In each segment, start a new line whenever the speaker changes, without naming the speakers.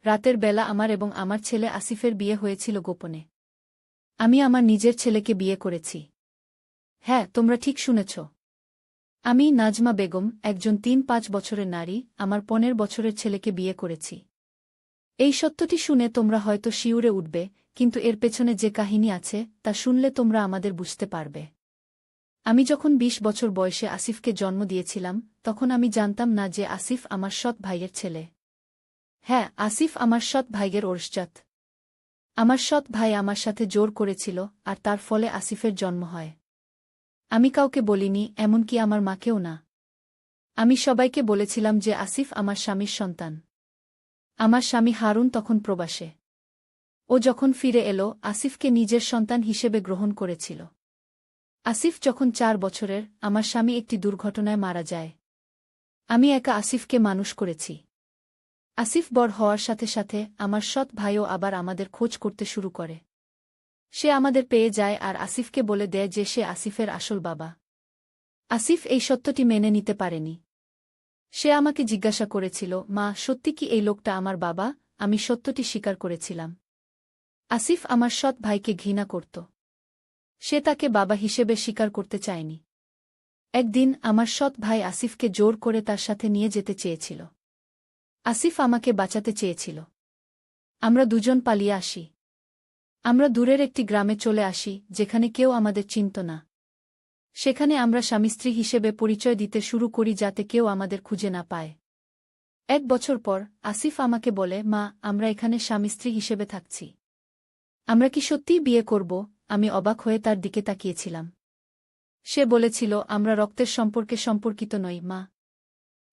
রাতের বেলা আমার এবং আমার ছেলে আসিফের বিয়ে হয়েছিল গোপনে। আমি আমার নিজের ছেলেকে বিয়ে করেছি। হ্যাঁ, তোমরা ঠিক শুনেছ। আমি নাজমা বেগম, একজন ৩-৫ বছরের নারী, আমার ১৫ বছরের ছেলেকে বিয়ে করেছি। এই সত্যটি শুনে তোমরা হয়তো শিউরে উঠবে, কিন্তু এর পেছনে যে কাহিনী আছে তা শুনলে তোমরা আমাদের বুঝতে পারবে। আমি যখন ২০ বছর বয়সে আসিফকে জন্ম দিয়েছিলাম, তখন আমি জানতাম না যে আসিফ আমার সৎ ভাইয়ের ছেলে। হ্যাঁ, আসিফ আমার সৎ ভাইয়ের ওরসজাত। আমার সৎ ভাই আমার সাথে জোর করেছিল, আর তার ফলে আসিফের জন্ম হয়। আমি কাউকে বলিনি, এমনকি আমার মাকেও না। আমি সবাইকে বলেছিলাম যে আসিফ আমার স্বামীর সন্তান। আমার স্বামী হারুন তখন প্রবাসে। ও যখন ফিরে এলো, আসিফকে নিজের সন্তান হিসেবে গ্রহণ করেছিল। আসিফ যখন ৪ বছরের, আমার স্বামী একটি দুর্ঘটনায় মারা যায়। আমি একা আসিফকে মানুষ করেছি। আসিফ বড় হওয়ার সাথে সাথে আমার সৎ ভাইও আবার আমাদের খোঁজ করতে শুরু করে। সে আমাদের পেয়ে যায় আর আসিফকে বলে দেয় যে সে আসিফের আসল বাবা। আসিফ এই সত্যটি মেনে নিতে পারেনি। সে আমাকে জিজ্ঞাসা করেছিল, মা, সত্যি কি এই লোকটা আমার বাবা? আমি সত্যটি স্বীকার করেছিলাম। আসিফ আমার সৎ ভাইকে ঘৃণা করত। সে তাকে বাবা হিসেবে স্বীকার করতে চায়নি। একদিন আমার সৎ ভাই আসিফকে জোর করে তার সাথে নিয়ে যেতে চেয়েছিল। আসিফ আমাকে বাঁচাতে চেয়েছিল। আমরা দুজন পালিয়ে আসি। আমরা দূরের একটি গ্রামে চলে আসি, যেখানে কেউ আমাদের চিনত না। সেখানে আমরা স্বামী-স্ত্রী হিসেবে পরিচয় দিতে শুরু করি যাতে কেউ আমাদের খুঁজে না পায়। ১ বছর পর আসিফ আমাকে বলে, মা, আমরা এখানে স্বামী-স্ত্রী হিসেবে থাকছি। আমরা কি সত্যিই বিয়ে করব? আমি অবাক হয়ে তার দিকে তাকিয়েছিলাম। সে বলেছিল, আমরা রক্তের সম্পর্কে সম্পর্কিত নই, মা।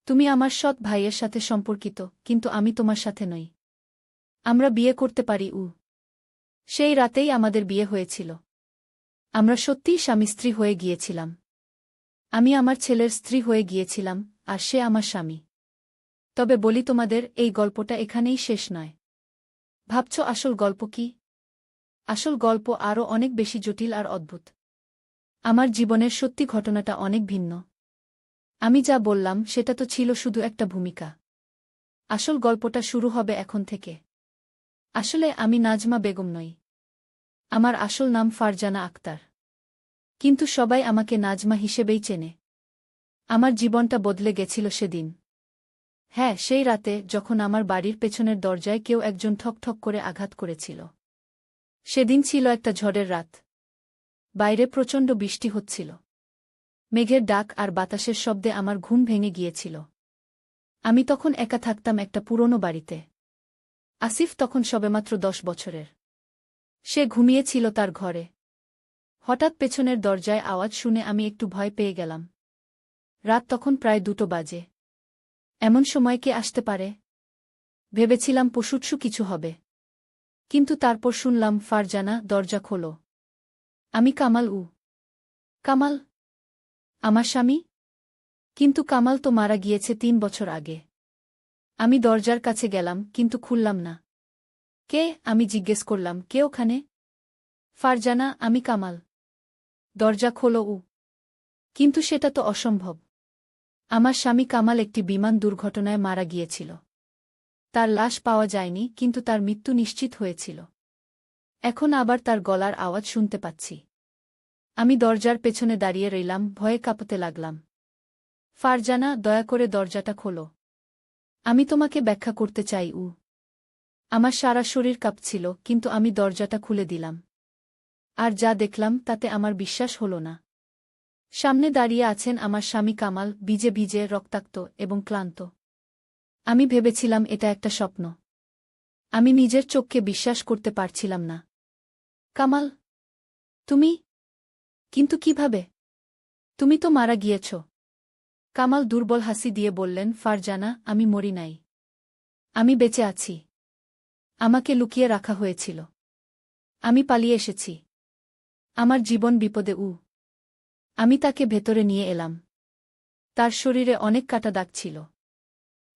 তুমি আমার সৎ ভাইয়ের সাথে সম্পর্কিত, কিন্তু আমি তোমার সাথে নই। আমরা বিয়ে করতে পারি। সেই রাতেই আমাদের বিয়ে হয়েছিল। আমরা সত্যিই স্বামী-স্ত্রী হয়ে গিয়েছিলাম। আমি আমার ছেলের স্ত্রী হয়ে গিয়েছিলাম, আর সে আমার স্বামী। তবে বলি তোমাদের, এই গল্পটা এখানেই শেষ নয়। ভাবছ আসল গল্প কি? আসল গল্প আরও অনেক বেশি জটিল আর অদ্ভুত। আমার জীবনের সত্যি ঘটনাটা অনেক ভিন্ন। আমি যা বললাম সেটা তো ছিল শুধু একটা ভূমিকা। আসল গল্পটা শুরু হবে এখন থেকে। আসলে আমি নাজমা বেগম নই। আমার আসল নাম ফারজানা আক্তার। কিন্তু সবাই আমাকে নাজমা হিসেবেই চেনে। আমার জীবনটা বদলে গেছিল সেদিন। হ্যাঁ, সেই রাতে যখন আমার বাড়ির পেছনের দরজায় কেউ একজন ঠক ঠক করে আঘাত করেছিল। সেদিন ছিল একটা ঝড়ের রাত। বাইরে প্রচণ্ড বৃষ্টি হচ্ছিল। মেঘের ডাক আর বাতাসের শব্দে আমার ঘুম ভেঙে গিয়েছিল। আমি তখন একা থাকতাম একটা পুরনো বাড়িতে। আসিফ তখন সবেমাত্র ১০ বছরের। সে ঘুমিয়েছিল তার ঘরে। হঠাৎ পেছনের দরজায় আওয়াজ শুনে আমি একটু ভয় পেয়ে গেলাম। রাত তখন প্রায় ২টো বাজে। এমন সময় কে আসতে পারে? ভেবেছিলাম পশুৎসু কিছু হবে। কিন্তু তারপর শুনলাম, ফারজানা, দরজা খোলো। আমি কামাল। কামাল? আমার স্বামী? কিন্তু কামাল তো মারা গিয়েছে ৩ বছর আগে। আমি দরজার কাছে গেলাম, কিন্তু খুললাম না। কে? আমি জিজ্ঞেস করলাম, কে ওখানে? ফারজানা, আমি কামাল। দরজা খোলো। কিন্তু সেটা তো অসম্ভব। আমার স্বামী কামাল একটি বিমান দুর্ঘটনায় মারা গিয়েছিল। তার লাশ পাওয়া যায়নি, কিন্তু তার মৃত্যু নিশ্চিত হয়েছিল। এখন আবার তার গলার আওয়াজ শুনতে পাচ্ছি। আমি দরজার পেছনে দাঁড়িয়ে রইলাম, ভয়ে কাঁপতে লাগলাম। ফারজানা, দয়া করে দরজাটা খোলো। আমি তোমাকে ব্যাখ্যা করতে চাই। আমার সারা শরীর কাঁপছিল, কিন্তু আমি দরজাটা খুলে দিলাম। আর যা দেখলাম তাতে আমার বিশ্বাস হল না। সামনে দাঁড়িয়ে আছেন আমার স্বামী কামাল, ভিজে ভিজে, রক্তাক্ত এবং ক্লান্ত। আমি ভেবেছিলাম এটা একটা স্বপ্ন। আমি নিজের চোখকে বিশ্বাস করতে পারছিলাম না। কামাল, তুমি? কিন্তু কিভাবে? তুমি তো মারা গিয়েছ। কামাল দুর্বল হাসি দিয়ে বললেন, ফারজানা, আমি মরি নাই। আমি বেঁচে আছি। আমাকে লুকিয়ে রাখা হয়েছিল। আমি পালিয়ে এসেছি। আমার জীবন বিপদে। আমি তাকে ভেতরে নিয়ে এলাম। তার শরীরে অনেক কাটা দাগ ছিল।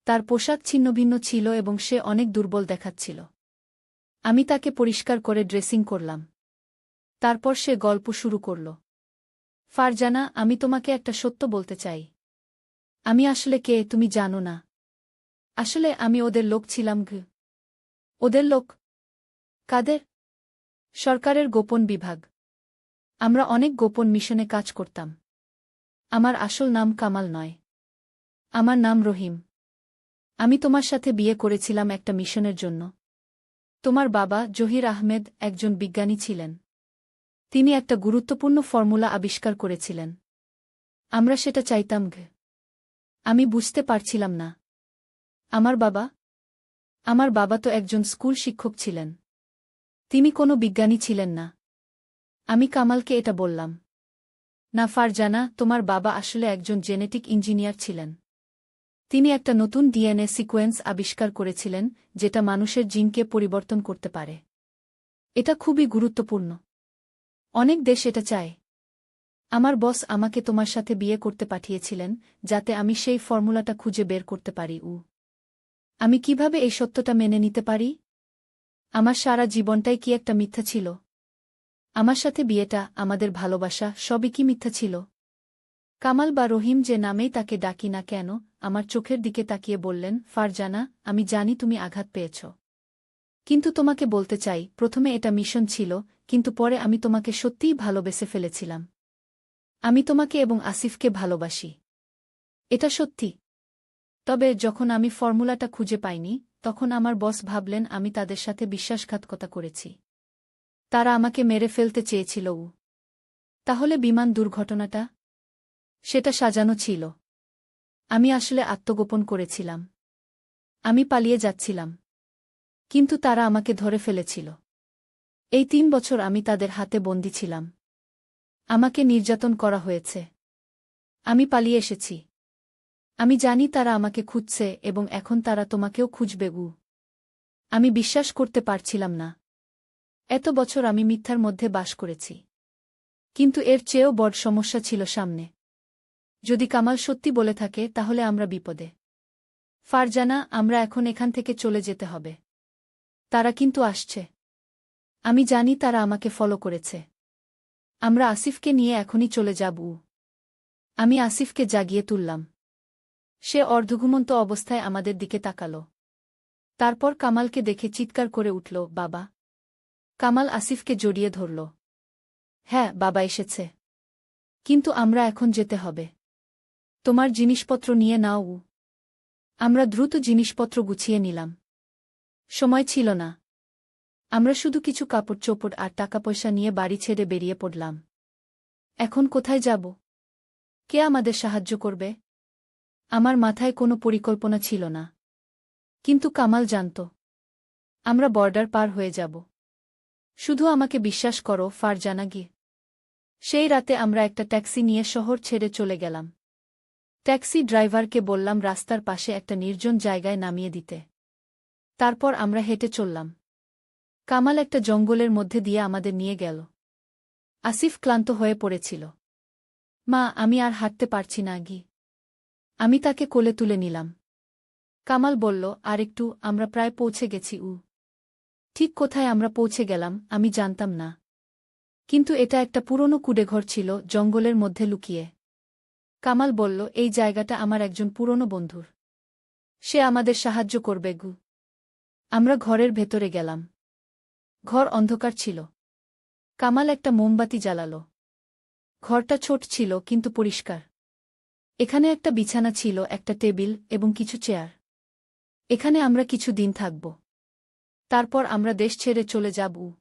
তার পোশাক ছিন্নভিন্ন ছিল এবং সে অনেক দুর্বল দেখাচ্ছিল। আমি তাকে পরিষ্কার করে ড্রেসিং করলাম। তারপর সে গল্প শুরু করল। ফারজানা, আমি তোমাকে একটা সত্য বলতে চাই। আমি আসলে কে তুমি জানো না। আসলে আমি ওদের লোক ছিলাম। ওদের লোক? কাদের? সরকারের গোপন বিভাগ। আমরা অনেক গোপন মিশনে কাজ করতাম। আমার আসল নাম কামাল নয়। আমার নাম রহিম। আমি তোমার সাথে বিয়ে করেছিলাম একটা মিশনের জন্য। তোমার বাবা জহির আহমেদ একজন বিজ্ঞানী ছিলেন। তিনি একটা গুরুত্বপূর্ণ ফর্মুলা আবিষ্কার করেছিলেন। আমরা সেটা চাইতাম। আমি বুঝতে পারছিলাম না। আমার বাবা তো একজন স্কুল শিক্ষক ছিলেন। তিনি কোনো বিজ্ঞানী ছিলেন না। আমি কামালকে এটা বললাম। না ফারজানা, তোমার বাবা আসলে একজন জেনেটিক ইঞ্জিনিয়ার ছিলেন। তিনি একটা নতুন ডিএনএ সিকোয়েন্স আবিষ্কার করেছিলেন যেটা মানুষের জিনকে পরিবর্তন করতে পারে। এটা খুবই গুরুত্বপূর্ণ। অনেক দেশ এটা চায়। আমার বস আমাকে তোমার সাথে বিয়ে করতে পাঠিয়েছিলেন যাতে আমি সেই ফর্মুলাটা খুঁজে বের করতে পারি। আমি কিভাবে এই সত্যটা মেনে নিতে পারি? আমার সারা জীবনটাই কি একটা মিথ্যা ছিল? আমার সাথে বিয়েটা, আমাদের ভালোবাসা, সবই কি মিথ্যা ছিল? কামাল বা রহিম যে নামেই তাকে ডাকি না কেন, আমার চোখের দিকে তাকিয়ে বললেন, ফারজানা, আমি জানি তুমি আঘাত পেয়েছ। কিন্তু তোমাকে বলতে চাই, প্রথমে এটা মিশন ছিল, কিন্তু পরে আমি তোমাকে সত্যিই ভালোবেসে ফেলেছিলাম। আমি তোমাকে এবং আসিফকে ভালোবাসি। এটা সত্যি। তবে যখন আমি ফর্মুলাটা খুঁজে পাইনি, তখন আমার বস ভাবলেন আমি তাদের সাথে বিশ্বাসঘাতকতা করেছি। তারা আমাকে মেরে ফেলতে চেয়েছিল। তাহলে বিমান দুর্ঘটনাটা? সেটা সাজানো ছিল। আমি আসলে আত্মগোপন করেছিলাম। আমি পালিয়ে যাচ্ছিলাম। কিন্তু তারা আমাকে ধরে ফেলেছিল। এই ৩ বছর আমি তাদের হাতে বন্দী ছিলাম। আমাকে নির্যাতন করা হয়েছে। আমি পালিয়ে এসেছি। আমি জানি তারা আমাকে খুঁজছে এবং এখন তারা তোমাকেও খুঁজবে। আমি বিশ্বাস করতে পারছিলাম না। এত বছর আমি মিথ্যার মধ্যে বাস করেছি। কিন্তু এর চেয়েও বড় সমস্যা ছিল সামনে। যদি কামাল সত্যি বলে থাকে তাহলে আমরা বিপদে। ফারজানা, আমরা এখন এখান থেকে চলে যেতে হবে। তারা কিন্তু আসছে। আমি জানি তারা আমাকে ফলো করেছে। আমরা আসিফকে নিয়ে এখনই চলে যাব। আমি আসিফকে জাগিয়ে তুললাম। সে অর্ধঘুমন্ত অবস্থায় আমাদের দিকে তাকাল। তারপর কামালকে দেখে চিৎকার করে উঠল, বাবা! কামাল আসিফকে জড়িয়ে ধরল। হ্যাঁ, বাবা এসেছে। কিন্তু আমরা এখন যেতে হবে। তোমার জিনিসপত্র নিয়ে নাও। আমরা দ্রুত জিনিসপত্র গুছিয়ে নিলাম। সময় ছিল না। আমরা শুধু কিছু কাপড় চোপড় আর টাকা পয়সা নিয়ে বাড়ি ছেড়ে বেরিয়ে পড়লাম। এখন কোথায় যাব? কে আমাদের সাহায্য করবে? আমার মাথায় কোনো পরিকল্পনা ছিল না। কিন্তু কামাল জানত। আমরা বর্ডার পার হয়ে যাব। শুধু আমাকে বিশ্বাস করো, ফারজানা। সেই রাতে আমরা একটা ট্যাক্সি নিয়ে শহর ছেড়ে চলে গেলাম। ট্যাক্সি ড্রাইভারকে বললাম রাস্তার পাশে একটা নির্জন জায়গায় নামিয়ে দিতে। তারপর আমরা হেঁটে চললাম। কামাল একটা জঙ্গলের মধ্যে দিয়ে আমাদের নিয়ে গেল। আসিফ ক্লান্ত হয়ে পড়েছিল। মা, আমি আর হাঁটতে পারছি না। আমি তাকে কোলে তুলে নিলাম। কামাল বলল, আর একটু, আমরা প্রায় পৌঁছে গেছি। ঠিক কোথায় আমরা পৌঁছে গেলাম আমি জানতাম না। কিন্তু এটা একটা পুরনো কুঁড়েঘর ছিল, জঙ্গলের মধ্যে লুকিয়ে। কামাল বলল, এই জায়গাটা আমার একজন পুরনো বন্ধুর। সে আমাদের সাহায্য করবে। আমরা ঘরের ভেতরে গেলাম। ঘর অন্ধকার ছিল। কামাল একটা মোমবাতি জ্বালাল। ঘরটা ছোট ছিল কিন্তু পরিষ্কার। এখানে একটা বিছানা ছিল, একটা টেবিল এবং কিছু চেয়ার। এখানে আমরা কিছু দিন থাকব। তারপর আমরা দেশ ছেড়ে চলে যাব।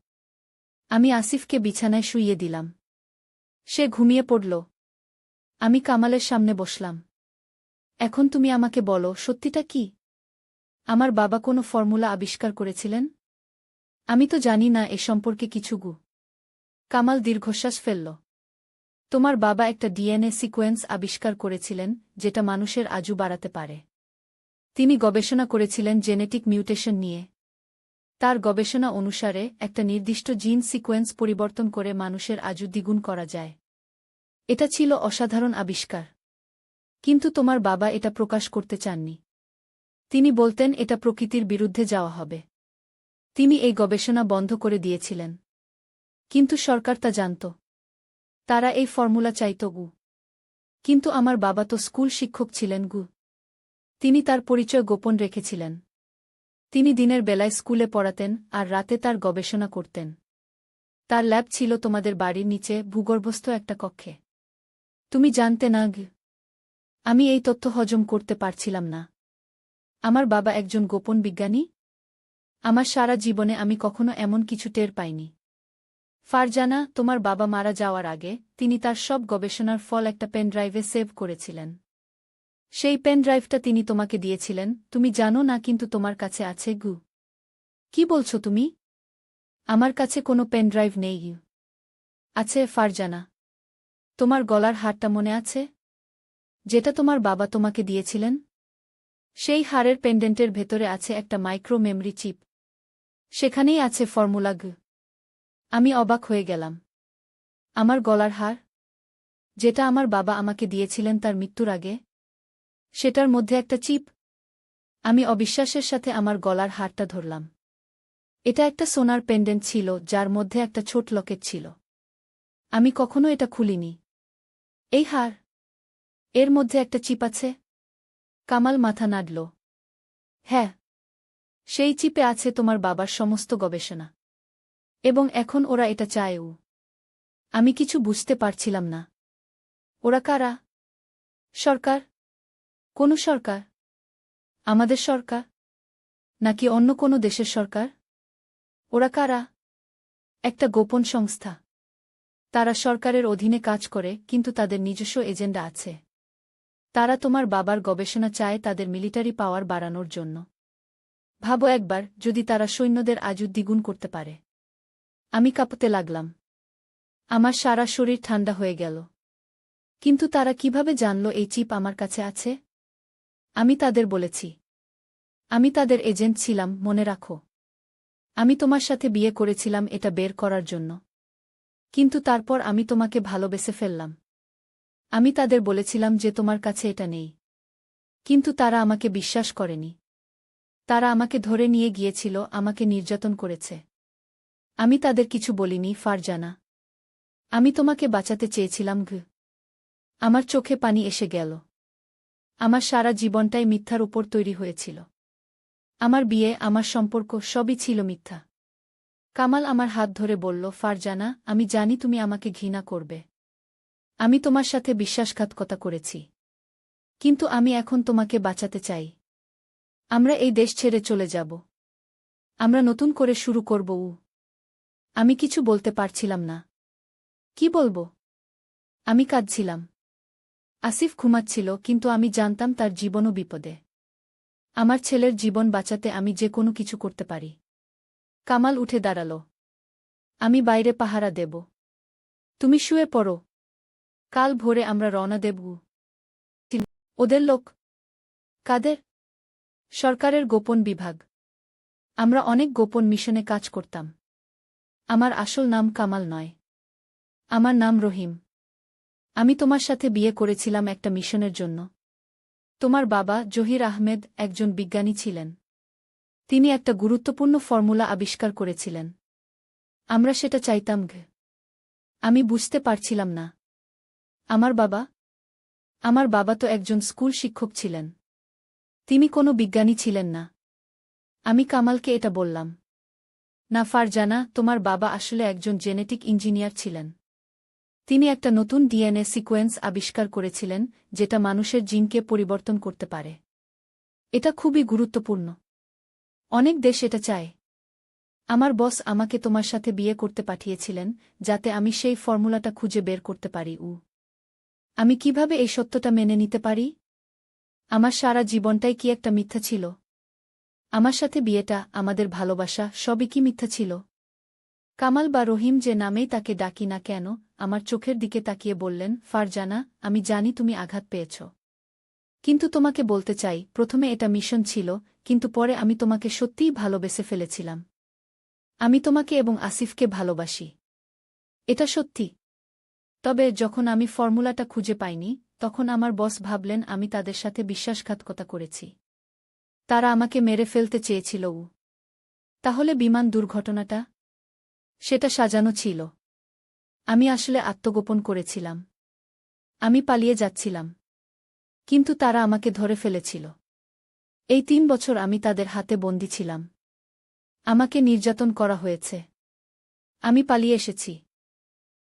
আমি আসিফকে বিছানায় শুইয়ে দিলাম। সে ঘুমিয়ে পড়ল। আমি কামালের সামনে বসলাম। এখন তুমি আমাকে বলো, সত্যিটা কি? আমার বাবা কোনো ফর্মুলা আবিষ্কার করেছিলেন? আমি তো জানি না এ সম্পর্কে কিছু। কামাল দীর্ঘশ্বাস ফেলল। তোমার বাবা একটা ডিএনএ সিকোয়েন্স আবিষ্কার করেছিলেন যেটা মানুষের আয়ু বাড়াতে পারে। তিনি গবেষণা করেছিলেন জেনেটিক মিউটেশন নিয়ে। তার গবেষণা অনুসারে একটা নির্দিষ্ট জিন সিকোয়েন্স পরিবর্তন করে মানুষের আয়ু দ্বিগুণ করা যায়। এটা ছিল অসাধারণ আবিষ্কার। কিন্তু তোমার বাবা এটা প্রকাশ করতে চাননি। তিনি বলতেন এটা প্রকৃতির বিরুদ্ধে যাওয়া হবে। তিনি এই গবেষণা বন্ধ করে দিয়েছিলেন। কিন্তু সরকার তা জানত। তারা এই ফর্মুলা চাইত। কিন্তু আমার বাবা তো স্কুল শিক্ষক ছিলেন। তিনি তার পরিচয় গোপন রেখেছিলেন। তিনি দিনের বেলায় স্কুলে পড়াতেন আর রাতে তার গবেষণা করতেন। তার ল্যাব ছিল তোমাদের বাড়ির নিচে ভূগর্ভস্থ একটা কক্ষে। তুমি জানতে না? আমি এই তথ্য হজম করতে পারছিলাম না। আমার বাবা একজন গোপন বিজ্ঞানী? আমার সারা জীবনে আমি কখনো এমন কিছু টের পাইনি। ফারজানা, তোমার বাবা মারা যাওয়ার আগে তিনি তার সব গবেষণার ফল একটা পেনড্রাইভে সেভ করেছিলেন। সেই পেনড্রাইভটা তিনি তোমাকে দিয়েছিলেন, তুমি জানো না, কিন্তু তোমার কাছে আছে। কি বলছো তুমি? আমার কাছে কোনো পেনড্রাইভ নেই। আছে ফারজানা। তোমার গলার হারটা মনে আছে, যেটা তোমার বাবা তোমাকে দিয়েছিলেন? সেই হারের পেন্ডেন্টের ভেতরে আছে একটা মাইক্রো মেমরি চিপ। সেখানেই আছে ফর্মুলা। আমি অবাক হয়ে গেলাম। আমার গলার হার, যেটা আমার বাবা আমাকে দিয়েছিলেন তার মৃত্যুর আগে, সেটার মধ্যে একটা চিপ। আমি অবিশ্বাসের সাথে আমার গলার হারটা ধরলাম। এটা একটা সোনার পেন্ডেন্ট ছিল যার মধ্যে একটা ছোট লকেট ছিল। আমি কখনো এটা খুলিনি। এই হার, এর মধ্যে একটা চিপ আছে? কামাল মাথা নাড়ল। হ্যাঁ, সেই চিপে আছে তোমার বাবার সমস্ত গবেষণা। এবং এখন ওরা এটা চায়। আমি কিছু বুঝতে পারছিলাম না। ওরা কারা? সরকার? কোন সরকার? আমাদের সরকার? নাকি অন্য কোনো দেশের সরকার? ওরা কারা? একটা গোপন সংস্থা। তারা সরকারের অধীনে কাজ করে, কিন্তু তাদের নিজস্ব এজেন্ডা আছে। তারা তোমার বাবার গবেষণা চায় তাদের মিলিটারি পাওয়ার বাড়ানোর জন্য। ভাবো একবার, যদি তারা সৈন্যদের আজও দ্বিগুণ করতে পারে। আমি কাঁপতে লাগলাম। আমার সারা শরীর ঠান্ডা হয়ে গেল। কিন্তু তারা কিভাবে জানল এই চিপ আমার কাছে আছে? আমি তাদের বলেছি। আমি তাদের এজেন্ট ছিলাম, মনে রাখো। আমি তোমার সাথে বিয়ে করেছিলাম এটা বের করার জন্য। কিন্তু তারপর আমি তোমাকে ভালোবেসে ফেললাম। আমি তাদের বলেছিলাম যে তোমার কাছে এটা নেই। কিন্তু তারা আমাকে বিশ্বাস করেনি। তারা আমাকে ধরে নিয়ে গিয়েছিল, আমাকে নির্যাতন করেছে। আমি তাদের কিছু বলিনি ফারজানা। আমি তোমাকে বাঁচাতে চেয়েছিলাম। আমার চোখে পানি এসে গেল। আমার সারা জীবনটাই মিথ্যার উপর তৈরি হয়েছিল। আমার বিয়ে, আমার সম্পর্ক, সবই ছিল মিথ্যা। কামাল আমার হাত ধরে বলল, ফারজানা, আমি জানি তুমি আমাকে ঘৃণা করবে। আমি তোমার সাথে বিশ্বাসঘাতকতা করেছি। কিন্তু আমি এখন তোমাকে বাঁচাতে চাই। আমরা এই দেশ ছেড়ে চলে যাব। আমরা নতুন করে শুরু করব। আমি কিছু বলতে পারছিলাম না। কি বলবো? আমি কাঁদছিলাম। আসিফ ঘুমাচ্ছিল, কিন্তু আমি জানতাম তার জীবনও বিপদে। আমার ছেলের জীবন বাঁচাতে আমি যে কোনো কিছু করতে পারি। কামাল উঠে দাঁড়াল। আমি বাইরে পাহারা দেব। তুমি শুয়ে পড়ো। কাল ভোরে আমরা রওনা দেব। ওদের লোক? কাদের? সরকারের গোপন বিভাগ। আমরা অনেক গোপন মিশনে কাজ করতাম। আমার আসল নাম কামাল নয়। আমার নাম রহিম। আমি তোমার সাথে বিয়ে করেছিলাম একটা মিশনের জন্য। তোমার বাবা জহির আহমেদ একজন বিজ্ঞানী ছিলেন। তিনি একটা গুরুত্বপূর্ণ ফর্মুলা আবিষ্কার করেছিলেন। আমরা সেটা চাইতাম। আমি বুঝতে পারছিলাম না। আমার বাবা? আমার বাবা তো একজন স্কুল শিক্ষক ছিলেন। তিনি কোনো বিজ্ঞানী ছিলেন না। আমি কামালকে এটা বললাম। না ফারজানা, তোমার বাবা আসলে একজন জেনেটিক ইঞ্জিনিয়ার ছিলেন। তিনি একটা নতুন ডিএনএ সিকোয়েন্স আবিষ্কার করেছিলেন, যেটা মানুষের জিনকে পরিবর্তন করতে পারে। এটা খুবই গুরুত্বপূর্ণ। অনেক দেশ এটা চায়। আমার বস আমাকে তোমার সাথে বিয়ে করতে পাঠিয়েছিলেন, যাতে আমি সেই ফর্মুলাটা খুঁজে বের করতে পারি। আমি কিভাবে এই সত্যটা মেনে নিতে পারি? আমার সারা জীবনটাই কি একটা মিথ্যা ছিল? আমার সাথে বিয়েটা, আমাদের ভালোবাসা, সবই কি মিথ্যা ছিল? কামাল বা রহিম যে নামেই তাকে ডাকি না কেন, আমার চোখের দিকে তাকিয়ে বললেন, ফারজানা, আমি জানি তুমি আঘাত পেয়েছ। কিন্তু তোমাকে বলতে চাই, প্রথমে এটা মিশন ছিল, কিন্তু পরে আমি তোমাকে সত্যিই ভালোবেসে ফেলেছিলাম। আমি তোমাকে এবং আসিফকে ভালোবাসি। এটা সত্যি। তবে যখন আমি ফর্মুলাটা খুঁজে পাইনি, তখন আমার বস ভাবলেন আমি তাদের সাথে বিশ্বাসঘাতকতা করেছি। তারা আমাকে মেরে ফেলতে চেয়েছিল। তাহলে বিমান দুর্ঘটনাটা? সেটা সাজানো ছিল। আমি আসলে আত্মগোপন করেছিলাম। আমি পালিয়ে যাচ্ছিলাম। কিন্তু তারা আমাকে ধরে ফেলেছিল। এই ৩ বছর আমি তাদের হাতে বন্দী ছিলাম। আমাকে নির্যাতন করা হয়েছে। আমি পালিয়ে এসেছি।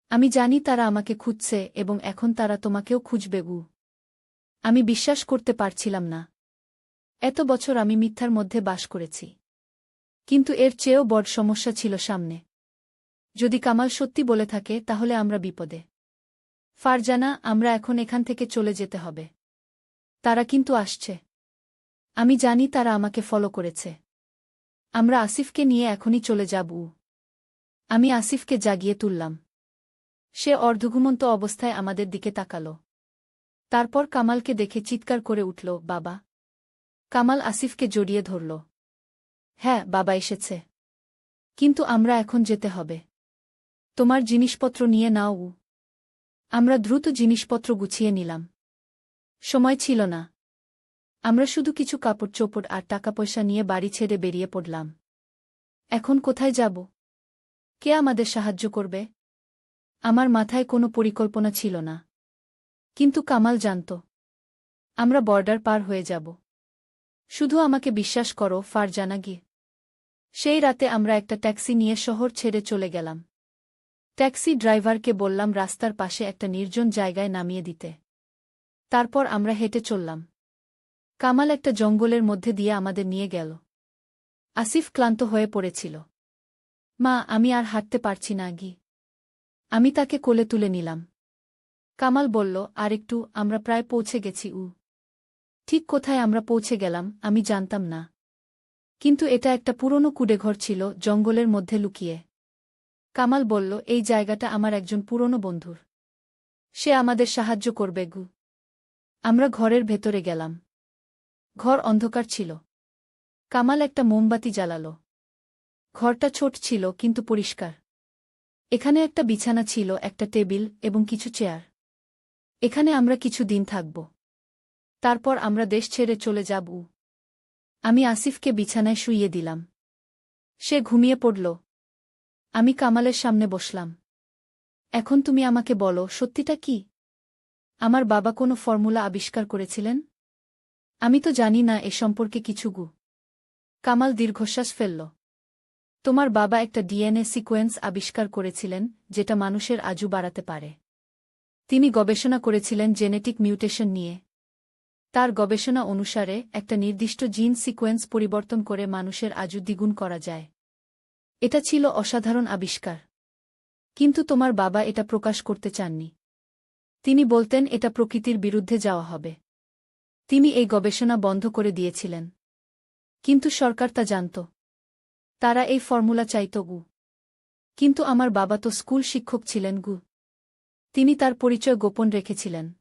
আমি জানি তারা আমাকে খুঁজছে এবং এখন তারা তোমাকেও খুঁজবে। আমি বিশ্বাস করতে পারছিলাম না। এত বছর আমি মিথ্যার মধ্যে বাস করেছি। কিন্তু এর চেয়েও বড় সমস্যা ছিল সামনে। যদি কামাল সত্যি বলে থাকে তাহলে আমরা বিপদে। ফারজানা, আমরা এখন এখান থেকে চলে যেতে হবে। তারা কিন্তু আসছে। আমি জানি তারা আমাকে ফলো করেছে। আমরা আসিফকে নিয়ে এখনই চলে যাব। আমি আসিফকে জাগিয়ে তুললাম। সে অর্ধঘুমন্ত অবস্থায় আমাদের দিকে তাকাল। তারপর কামালকে দেখে চিৎকার করে উঠল, বাবা! কামাল আসিফকে জড়িয়ে ধরল। হ্যাঁ, বাবা এসেছে। কিন্তু আমরা এখন যেতে হবে। তোমার জিনিসপত্র নিয়ে নাও। আমরা দ্রুত জিনিসপত্র গুছিয়ে নিলাম। সময় ছিল না। আমরা শুধু কিছু কাপড় চোপড় আর টাকা পয়সা নিয়ে বাড়ি ছেড়ে বেরিয়ে পড়লাম। এখন কোথায় যাব? কে আমাদের সাহায্য করবে? আমার মাথায় কোনো পরিকল্পনা ছিল না। কিন্তু কামাল জানত আমরা বর্ডার পার হয়ে যাব। শুধু আমাকে বিশ্বাস করো, ফারজানা গি। সেই রাতে আমরা একটা ট্যাক্সি নিয়ে শহর ছেড়ে চলে গেলাম। ট্যাক্সি ড্রাইভারকে বললাম রাস্তার পাশে একটা নির্জন জায়গায় নামিয়ে দিতে। তারপর আমরা হেঁটে চললাম। কামাল একটা জঙ্গলের মধ্যে দিয়ে আমাদের নিয়ে গেল। আসিফ ক্লান্ত হয়ে পড়েছিল। মা, আমি আর হাঁটতে পারছি না গি। আমি তাকে কোলে তুলে নিলাম। কামাল বলল, আরেকটু, আমরা প্রায় পৌঁছে গেছি। ঠিক কোথায় আমরা পৌঁছে গেলাম আমি জানতাম না। কিন্তু এটা একটা পুরনো কুঁড়েঘর ছিল, জঙ্গলের মধ্যে লুকিয়ে। কামাল বলল, এই জায়গাটা আমার একজন পুরনো বন্ধুর। সে আমাদের সাহায্য করবে। আমরা ঘরের ভেতরে গেলাম। ঘর অন্ধকার ছিল। কামাল একটা মোমবাতি জ্বালাল। ঘরটা ছোট ছিল কিন্তু পরিষ্কার। এখানে একটা বিছানা ছিল, একটা টেবিল এবং কিছু চেয়ার। এখানে আমরা কিছু দিন থাকব। তারপর আমরা দেশ ছেড়ে চলে যাব। আমি আসিফকে বিছানায় শুইয়ে দিলাম। সে ঘুমিয়ে পড়ল। আমি কামালের সামনে বসলাম। এখন তুমি আমাকে বলো, সত্যিটা কি? আমার বাবা কোনো ফর্মুলা আবিষ্কার করেছিলেন? আমি তো জানি না এ সম্পর্কে কিছু। কামাল দীর্ঘশ্বাস ফেলল। তোমার বাবা একটা ডিএনএ সিকোয়েন্স আবিষ্কার করেছিলেন, যেটা মানুষের আজু বাড়াতে পারে। তিনি গবেষণা করেছিলেন জেনেটিক মিউটেশন নিয়ে। তার গবেষণা অনুসারে একটা নির্দিষ্ট জিন সিকোয়েন্স পরিবর্তন করে মানুষের আজু দ্বিগুণ করা যায়। এটা ছিল অসাধারণ আবিষ্কার। কিন্তু তোমার বাবা এটা প্রকাশ করতে চাননি। তিনি বলতেন এটা প্রকৃতির বিরুদ্ধে যাওয়া হবে। তিনি এই গবেষণা বন্ধ করে দিয়েছিলেন। কিন্তু সরকার তা জানত। তারা এই ফর্মুলা চাইত। কিন্তু আমার বাবা তো স্কুল শিক্ষক ছিলেন। তিনি তার পরিচয় গোপন রেখেছিলেন।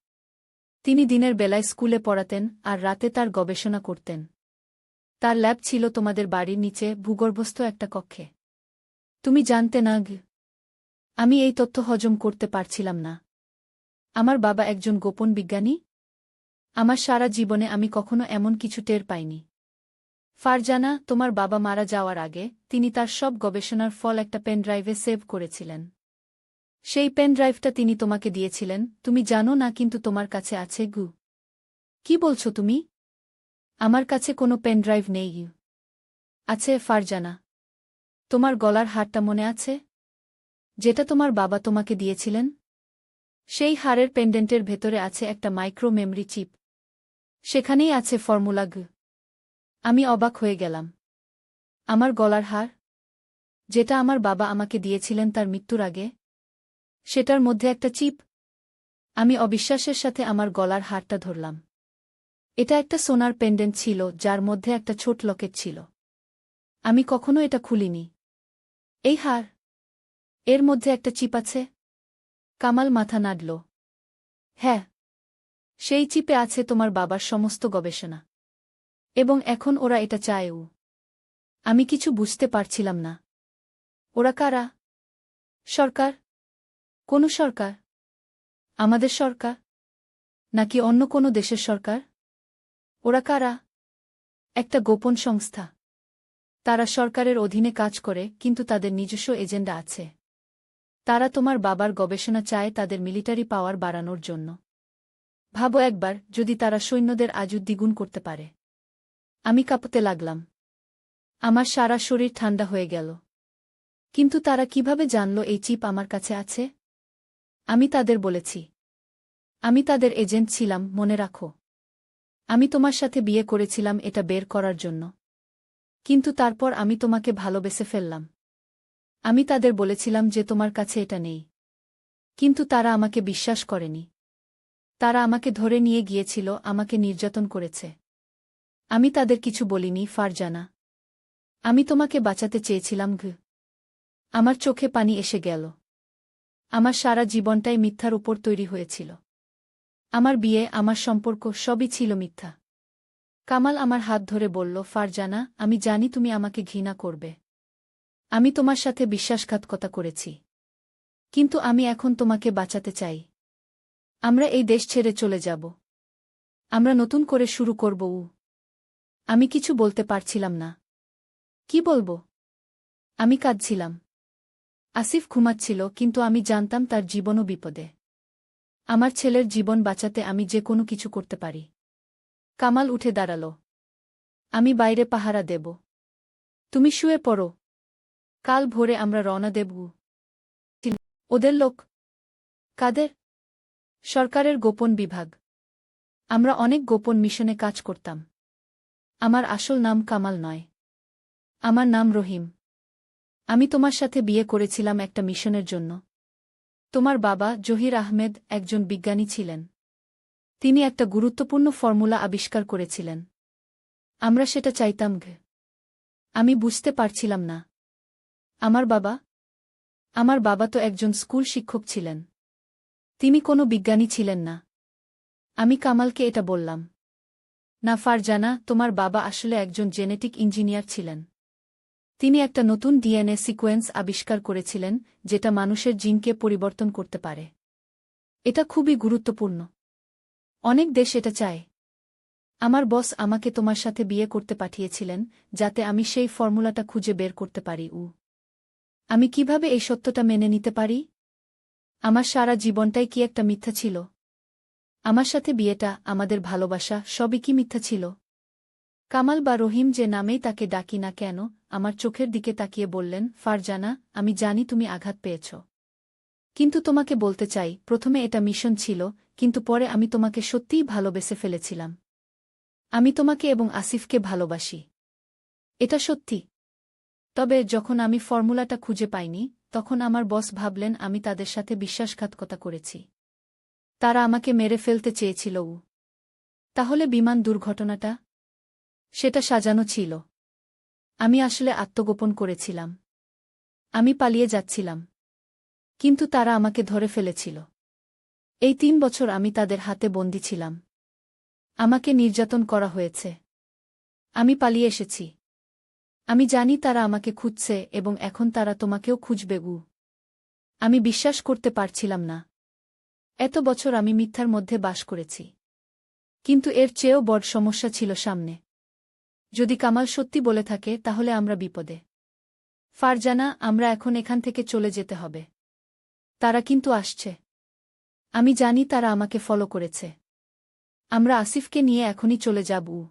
তিনি দিনের বেলায় স্কুলে পড়াতেন আর রাতে তার গবেষণা করতেন। তার ল্যাব ছিল তোমাদের বাড়ির নিচে ভূগর্ভস্থ একটা কক্ষে। তুমি জানতে না? আমি এই তথ্য হজম করতে পারছিলাম না। আমার বাবা একজন গোপন বিজ্ঞানী? আমার সারা জীবনে আমি কখনো এমন কিছু টের পাইনি। ফারজানা, তোমার বাবা মারা যাওয়ার আগে তিনি তার সব গবেষণার ফল একটা পেনড্রাইভে সেভ করেছিলেন। সেই পেনড্রাইভটা তিনি তোমাকে দিয়েছিলেন, তুমি জানো না, কিন্তু তোমার কাছে আছে। কি বলছো তুমি? আমার কাছে কোনো পেনড্রাইভ নেই। আছে ফারজানা। তোমার গলার হারটা মনে আছে? যেটা তোমার বাবা তোমাকে দিয়েছিলেন? সেই হারের পেন্ডেন্টের ভেতরে আছে একটা মাইক্রো মেমরি চিপ। সেখানেই আছে ফর্মুলা। আমি অবাক হয়ে গেলাম। আমার গলার হার, যেটা আমার বাবা আমাকে দিয়েছিলেন তার মৃত্যুর আগে, সেটার মধ্যে একটা চিপ। আমি অবিশ্বাসের সাথে আমার গলার হারটা ধরলাম। এটা একটা সোনার পেন্ডেন্ট ছিল, যার মধ্যে একটা ছোট লকেট ছিল। আমি কখনো এটা খুলিনি। এই হার, এর মধ্যে একটা চিপ আছে? কামাল মাথা নাড়ল। হ্যাঁ, সেই চিপে আছে তোমার বাবার সমস্ত গবেষণা। এবং এখন ওরা এটা চায়। আমি কিছু বুঝতে পারছিলাম না। ওরা কারা? সরকার? কোন সরকার? আমাদের সরকার? নাকি অন্য কোনো দেশের সরকার? ওরা কারা? একটা গোপন সংস্থা। তারা সরকারের অধীনে কাজ করে, কিন্তু তাদের নিজস্ব এজেন্ডা আছে। তারা তোমার বাবার গবেষণা চায় তাদের মিলিটারি পাওয়ার বাড়ানোর জন্য। ভাবো একবার, যদি তারা সৈন্যদের আজু দ্বিগুণ করতে পারে। আমি কাঁপতে লাগলাম। আমার সারা শরীর ঠান্ডা হয়ে গেল। কিন্তু তারা কিভাবে জানল এই চিপ আমার কাছে আছে? আমি তাদের বলেছি। আমি তাদের এজেন্ট ছিলাম, মনে রাখো। আমি তোমার সাথে বিয়ে করেছিলাম এটা বের করার জন্য। কিন্তু তারপর আমি তোমাকে ভালোবেসে ফেললাম। আমি তাদের বলেছিলাম যে তোমার কাছে এটা নেই। কিন্তু তারা আমাকে বিশ্বাস করেনি। তারা আমাকে ধরে নিয়ে গিয়েছিল, আমাকে নির্যাতন করেছে। আমি তাদের কিছু বলিনি, ফারজানা। আমি তোমাকে বাঁচাতে চেয়েছিলাম। আমার চোখে পানি এসে গেল। আমার সারা জীবনটাই মিথ্যার উপর তৈরি হয়েছিল। আমার বিয়ে, আমার সম্পর্ক, সবই ছিল মিথ্যা। কামাল আমার হাত ধরে বলল, ফারজানা, আমি জানি তুমি আমাকে ঘৃণা করবে। আমি তোমার সাথে বিশ্বাসঘাতকতা করেছি। কিন্তু আমি এখন তোমাকে বাঁচাতে চাই। আমরা এই দেশ ছেড়ে চলে যাব। আমরা নতুন করে শুরু করব। আমি কিছু বলতে পারছিলাম না। কি বলবো? আমি কাঁদছিলাম। আসিফ ঘুমাচ্ছিল, কিন্তু আমি জানতাম তার জীবনও বিপদে। আমার ছেলের জীবন বাঁচাতে আমি যে কোনো কিছু করতে পারি। কামাল উঠে দাঁড়াল। আমি বাইরে পাহারা দেব। তুমি শুয়ে পড়ো। কাল ভোরে আমরা রওনা দেব। ওদের লোক? কাদের? সরকারের গোপন বিভাগ। আমরা অনেক গোপন মিশনে কাজ করতাম। আমার আসল নাম কামাল নয়। আমার নাম রহিম। আমি তোমার সাথে বিয়ে করেছিলাম একটা মিশনের জন্য। তোমার বাবা জহির আহমেদ একজন বিজ্ঞানী ছিলেন। তিনি একটা গুরুত্বপূর্ণ ফর্মুলা আবিষ্কার করেছিলেন। আমরা সেটা চাইতাম। আমি বুঝতে পারছিলাম না। আমার বাবা তো একজন স্কুল শিক্ষক ছিলেন। তিনি কোনো বিজ্ঞানী ছিলেন না। আমি কামালকে এটা বললাম। না ফারজানা, তোমার বাবা আসলে একজন জেনেটিক ইঞ্জিনিয়ার ছিলেন। তিনি একটা নতুন ডিএনএ সিকোয়েন্স আবিষ্কার করেছিলেন, যেটা মানুষের জিনকে পরিবর্তন করতে পারে। এটা খুবই গুরুত্বপূর্ণ। অনেক দেশ এটা চায়। আমার বস আমাকে তোমার সাথে বিয়ে করতে পাঠিয়েছিলেন, যাতে আমি সেই ফর্মুলাটা খুঁজে বের করতে পারি। আমি কিভাবে এই সত্যটা মেনে নিতে পারি? আমার সারা জীবনটাই কি একটা মিথ্যা ছিল? আমার সাথে বিয়েটা, আমাদের ভালোবাসা, সবই কি মিথ্যা ছিল? কামাল বা রহিম যে নামেই তাকে ডাকি না কেন, আমার চোখের দিকে তাকিয়ে বললেন, ফারজানা, আমি জানি তুমি আঘাত পেয়েছ। কিন্তু তোমাকে বলতে চাই, প্রথমে এটা মিশন ছিল, কিন্তু পরে আমি তোমাকে সত্যিই ভালোবেসে ফেলেছিলাম। আমি তোমাকে এবং আসিফকে ভালোবাসি। এটা সত্যি। তবে যখন আমি ফর্মুলাটা খুঁজে পাইনি, তখন আমার বস ভাবলেন আমি তাদের সাথে বিশ্বাসঘাতকতা করেছি। তারা আমাকে মেরে ফেলতে চেয়েছিল। তাহলে বিমান দুর্ঘটনাটা? সেটা সাজানো ছিল। আমি আসলে আত্মগোপন করেছিলাম। আমি পালিয়ে যাচ্ছিলাম। কিন্তু তারা আমাকে ধরে ফেলেছিল। এই ৩ বছর আমি তাদের হাতে বন্দী ছিলাম। আমাকে নির্যাতন করা হয়েছে। আমি পালিয়ে এসেছি। আমি জানি তারা আমাকে খুঁজছে এবং এখন তারা তোমাকেও খুঁজবে। আমি বিশ্বাস করতে পারছিলাম না। এত বছর আমি মিথ্যার মধ্যে বাস করেছি। কিন্তু এর চেয়েও বড় সমস্যা ছিল সামনে। যদি কামাল সত্যি বলে থাকে, তাহলে আমরা বিপদে। ফারজানা, আমরা এখন এখান থেকে চলে যেতে হবে। তারা কিন্তু আসছে। আমি জানি তারা আমাকে ফলো করেছে। আমরা আসিফকে নিয়ে এখনই চলে যাব।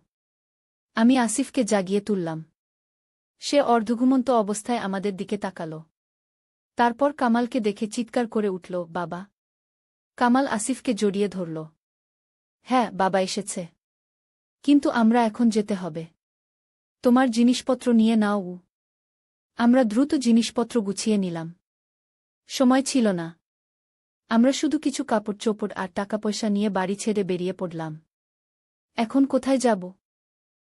আমি আসিফকে জাগিয়ে তুললাম। সে অর্ধঘুমন্ত অবস্থায় আমাদের দিকে তাকাল। তারপর কামালকে দেখে চিৎকার করে উঠল, বাবা! কামাল আসিফকে জড়িয়ে ধরল। হ্যাঁ, বাবা এসেছে। কিন্তু আমরা এখন যেতে হবে। তোমার জিনিসপত্র নিয়ে নাও। আমরা দ্রুত জিনিসপত্র গুছিয়ে নিলাম। সময় ছিল না। আমরা শুধু কিছু কাপড় চোপড় আর টাকাপয়সা নিয়ে বাড়ি ছেড়ে বেরিয়ে পড়লাম। এখন কোথায় যাব?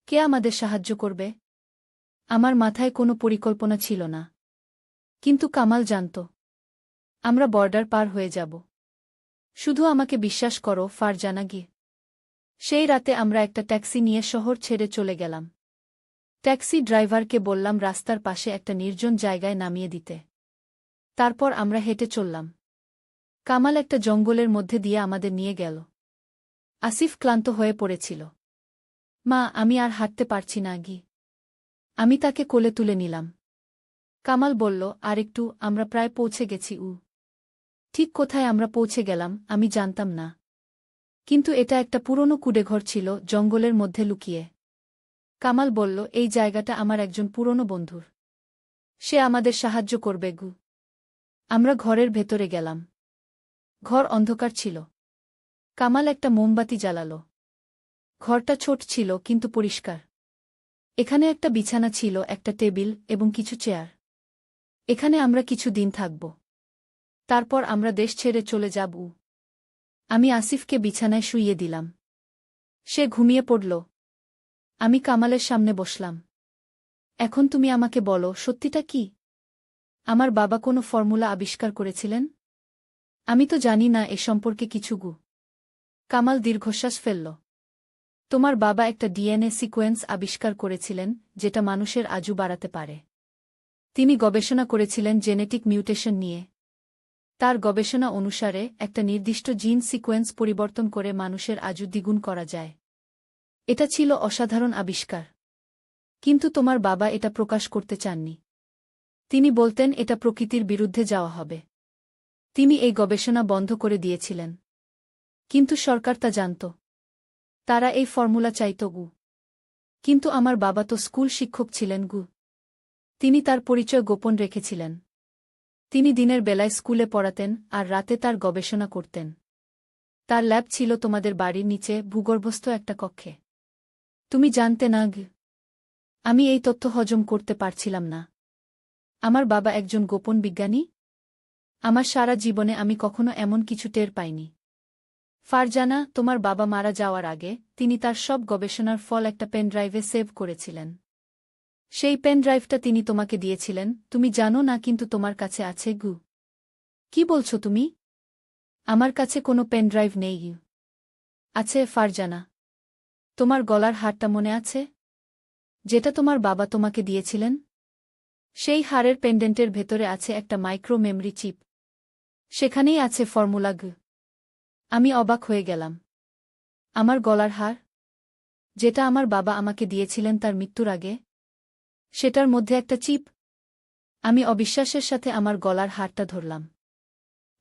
কে আমাদের সাহায্য করবে? আমার মাথায় কোনো পরিকল্পনা ছিল না। কিন্তু কামাল জানত। আমরা বর্ডার পার হয়ে যাব। শুধু আমাকে বিশ্বাস করো, ফারজানা। সেই রাতে আমরা একটা ট্যাক্সি নিয়ে শহর ছেড়ে চলে গেলাম। ট্যাক্সি ড্রাইভারকে বললাম রাস্তার পাশে একটা নির্জন জায়গায় নামিয়ে দিতে। তারপর আমরা হেঁটে চললাম। কামাল একটা জঙ্গলের মধ্যে দিয়ে আমাদের নিয়ে গেল। আসিফ ক্লান্ত হয়ে পড়েছিল। মা, আমি আর হাঁটতে পারছি না। আমি তাকে কোলে তুলে নিলাম। কামাল বলল, আরেকটু, আমরা প্রায় পৌঁছে গেছি। ঠিক কোথায় আমরা পৌঁছে গেলাম আমি জানতাম না। কিন্তু এটা একটা পুরনো কুঁড়েঘর ছিল, জঙ্গলের মধ্যে লুকিয়ে। কামাল বলল, এই জায়গাটা আমার একজন পুরনো বন্ধুর। সে আমাদের সাহায্য করবে গু। আমরা ঘরের ভেতরে গেলাম। ঘর অন্ধকার ছিল। কামাল একটা মোমবাতি জ্বালাল। ঘরটা ছোট ছিল কিন্তু পরিষ্কার। এখানে একটা বিছানা ছিল, একটা টেবিল এবং কিছু চেয়ার। এখানে আমরা কিছু দিন থাকব। তারপর আমরা দেশ ছেড়ে চলে যাব। আমি আসিফকে বিছানায় শুইয়ে দিলাম। সে ঘুমিয়ে পড়ল। আমি কামালের সামনে বসলাম। এখন তুমি আমাকে বলো, সত্যিটা কি? আমার বাবা কোনো ফর্মুলা আবিষ্কার করেছিলেন? আমি তো জানি না এ সম্পর্কে কিছু গু। কামাল দীর্ঘশ্বাস ফেলল। তোমার বাবা একটা ডিএনএ সিকোয়েন্স আবিষ্কার করেছিলেন, যেটা মানুষের আজু বাড়াতে পারে। তিনি গবেষণা করেছিলেন জেনেটিক মিউটেশন নিয়ে। তার গবেষণা অনুসারে একটা নির্দিষ্ট জিন সিকোয়েন্স পরিবর্তন করে মানুষের আজু দ্বিগুণ করা যায়। এটা ছিল অসাধারণ আবিষ্কার। কিন্তু তোমার বাবা এটা প্রকাশ করতে চাননি। তিনি বলতেন এটা প্রকৃতির বিরুদ্ধে যাওয়া হবে। তিনি এই গবেষণা বন্ধ করে দিয়েছিলেন। কিন্তু সরকার তা জানত। তারা এই ফর্মুলা চাইত গু। কিন্তু আমার বাবা তো স্কুল শিক্ষক ছিলেন গু। তিনি তার পরিচয় গোপন রেখেছিলেন। তিনি দিনের বেলায় স্কুলে পড়াতেন আর রাতে তার গবেষণা করতেন। তার ল্যাব ছিল তোমাদের বাড়ির নিচে ভূগর্ভস্থ একটা কক্ষে। তুমি জানতে না গু। আমি এই তথ্য হজম করতে পারছিলাম না। আমার বাবা একজন গোপন বিজ্ঞানী? আমার সারা জীবনে আমি কখনো এমন কিছু টের পাইনি। ফারজানা, তোমার বাবা মারা যাওয়ার আগে তিনি তার সব গবেষণার ফল একটা পেনড্রাইভে সেভ করেছিলেন। সেই পেনড্রাইভটা তিনি তোমাকে দিয়েছিলেন, তুমি জানো না, কিন্তু তোমার কাছে আছে গু। কি বলছো তুমি? আমার কাছে কোনো পেনড্রাইভ নেই গু। আছে ফারজানা। তোমার গলার হারটা মনে আছে? যেটা তোমার বাবা তোমাকে দিয়েছিলেন? সেই হারের পেন্ডেন্টের ভেতরে আছে একটা মাইক্রো মেমরি চিপ। সেখানেই আছে ফর্মুলা গু। আমি অবাক হয়ে গেলাম। আমার গলার হার, যেটা আমার বাবা আমাকে দিয়েছিলেন তার মৃত্যুর আগে, সেটার মধ্যে একটা চিপ। আমি অবিশ্বাসের সাথে আমার গলার হারটা ধরলাম।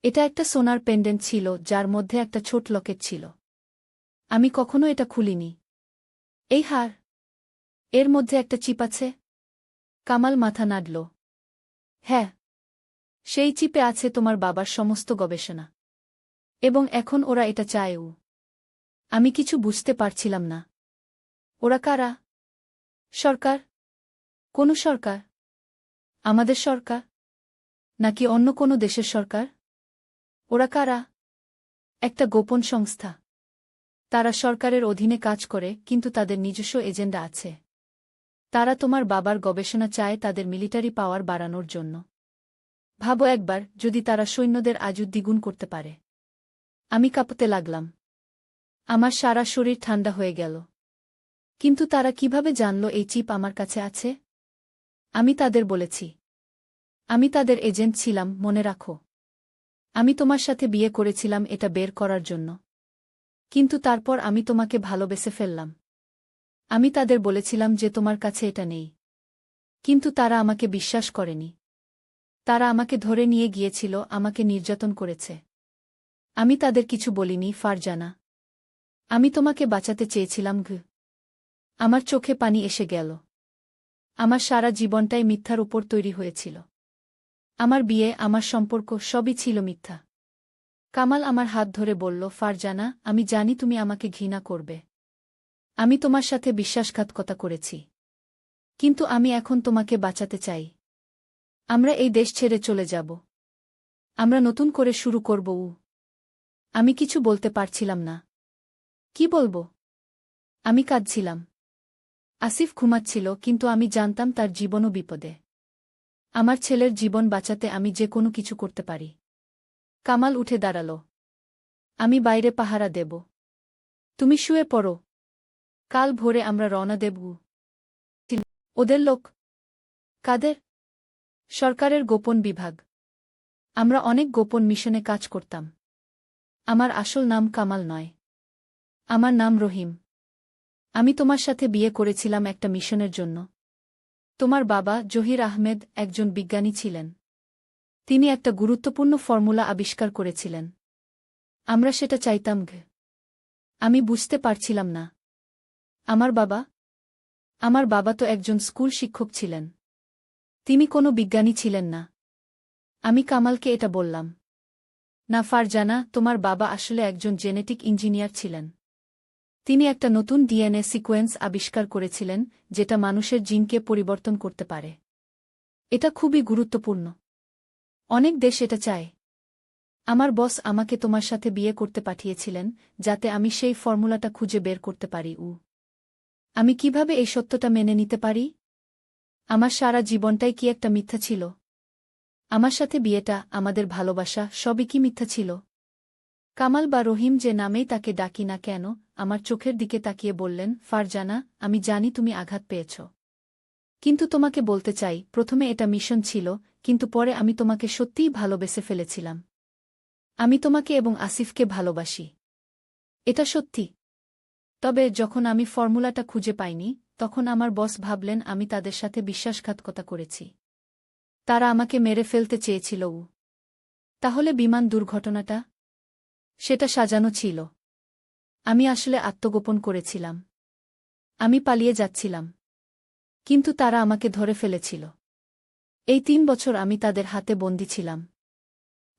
এটা একটা সোনার পেন্ডেন্ট ছিল, যার মধ্যে একটা ছোট লকেট ছিল। আমি কখনো এটা খুলিনি। এই হার, এর মধ্যে একটা চিপ আছে? কামাল মাথা নাড়ল। হ্যাঁ, সেই চিপে আছে তোমার বাবার সমস্ত গবেষণা। এবং এখন ওরা এটা চায়ও। আমি কিছু বুঝতে পারছিলাম না। ওরা কারা? সরকার? কোন সরকার? আমাদের সরকার? নাকি অন্য কোনো দেশের সরকার? ওরা কারা? একটা গোপন সংস্থা। তারা সরকারের অধীনে কাজ করে, কিন্তু তাদের নিজস্ব এজেন্ডা আছে। তারা তোমার বাবার গবেষণা চায় তাদের মিলিটারি পাওয়ার বাড়ানোর জন্য। ভাবো একবার, যদি তারা সৈন্যদের আজু দ্বিগুণ করতে পারে। আমি কাঁপতে লাগলাম। আমার সারা শরীর ঠান্ডা হয়ে গেল। কিন্তু তারা কিভাবে জানল এই চিপ আমার কাছে আছে? আমি তাদের বলেছি। আমি তাদের এজেন্ট ছিলাম, মনে রাখো। আমি তোমার সাথে বিয়ে করেছিলাম এটা বের করার জন্য। কিন্তু তারপর আমি তোমাকে ভালোবেসে ফেললাম। আমি তাদের বলেছিলাম যে তোমার কাছে এটা নেই। কিন্তু তারা আমাকে বিশ্বাস করেনি। তারা আমাকে ধরে নিয়ে গিয়েছিল, আমাকে নির্যাতন করেছে। আমি তাদের কিছু বলিনি ফারজানা। আমি তোমাকে বাঁচাতে চেয়েছিলাম গু। আমার চোখে পানি এসে গেল। আমার সারা জীবনটাই মিথ্যার উপর তৈরি হয়েছিল। আমার বিয়ে, আমার সম্পর্ক, সবই ছিল মিথ্যা। কামাল আমার হাত ধরে বলল, ফারজানা, আমি জানি তুমি আমাকে ঘৃণা করবে। আমি তোমার সাথে বিশ্বাসঘাতকতা করেছি। কিন্তু আমি এখন তোমাকে বাঁচাতে চাই। আমরা এই দেশ ছেড়ে চলে যাব। আমরা নতুন করে শুরু করব। আমি কিছু বলতে পারছিলাম না। কি বলবো? আমি কাঁদছিলাম। আসিফ ঘুমাচ্ছিল, কিন্তু আমি জানতাম তার জীবনও বিপদে। আমার ছেলের জীবন বাঁচাতে আমি যে কোনো কিছু করতে পারি। কামাল উঠে দাঁড়াল। আমি বাইরে পাহারা দেব। তুমি শুয়ে পড়ো। কাল ভোরে আমরা রওনা দেব। ওদের লোক? কাদের? সরকারের গোপন বিভাগ। আমরা অনেক গোপন মিশনে কাজ করতাম। আমার আসল নাম কামাল নয়। আমার নাম রহিম। আমি তোমার সাথে বিয়ে করেছিলাম একটা মিশনের জন্য। তোমার বাবা জহির আহমেদ একজন বিজ্ঞানী ছিলেন। তিনি একটা গুরুত্বপূর্ণ ফর্মুলা আবিষ্কার করেছিলেন। আমরা সেটা চাইতাম। আমি বুঝতে পারছিলাম না। আমার বাবা? আমার বাবা তো একজন স্কুল শিক্ষক ছিলেন। তিনি কোনো বিজ্ঞানী ছিলেন না। আমি কামালকে এটা বললাম। না ফারজানা, তোমার বাবা আসলে একজন জেনেটিক ইঞ্জিনিয়ার ছিলেন। তিনি একটা নতুন ডিএনএ সিকোয়েন্স আবিষ্কার করেছিলেন, যেটা মানুষের জিনকে পরিবর্তন করতে পারে। এটা খুবই গুরুত্বপূর্ণ। অনেক দেশ এটা চায়। আমার বস আমাকে তোমার সাথে বিয়ে করতে পাঠিয়েছিলেন, যাতে আমি সেই ফর্মুলাটা খুঁজে বের করতে পারি। আমি কিভাবে এই সত্যটা মেনে নিতে পারি? আমার সারা জীবনটাই কি একটা মিথ্যা ছিল? আমার সাথে বিয়েটা, আমাদের ভালোবাসা, সবই কি মিথ্যা ছিল? কামাল বা রহিম যে নামেই তাকে ডাকি না কেন, আমার চোখের দিকে তাকিয়ে বললেন, ফারজানা, আমি জানি তুমি আঘাত পেয়েছ। কিন্তু তোমাকে বলতে চাই, প্রথমে এটা মিশন ছিল, কিন্তু পরে আমি তোমাকে সত্যিই ভালোবেসে ফেলেছিলাম। আমি তোমাকে এবং আসিফকে ভালোবাসি। এটা সত্যি। তবে যখন আমি ফর্মুলাটা খুঁজে পাইনি, তখন আমার বস ভাবলেন আমি তাদের সাথে বিশ্বাসঘাতকতা করেছি। তারা আমাকে মেরে ফেলতে চেয়েছিল। তাহলে বিমান দুর্ঘটনাটা? সেটা সাজানো ছিল। আমি আসলে আত্মগোপন করেছিলাম। আমি পালিয়ে যাচ্ছিলাম। কিন্তু তারা আমাকে ধরে ফেলেছিল। এই ৩ বছর আমি তাদের হাতে বন্দী ছিলাম।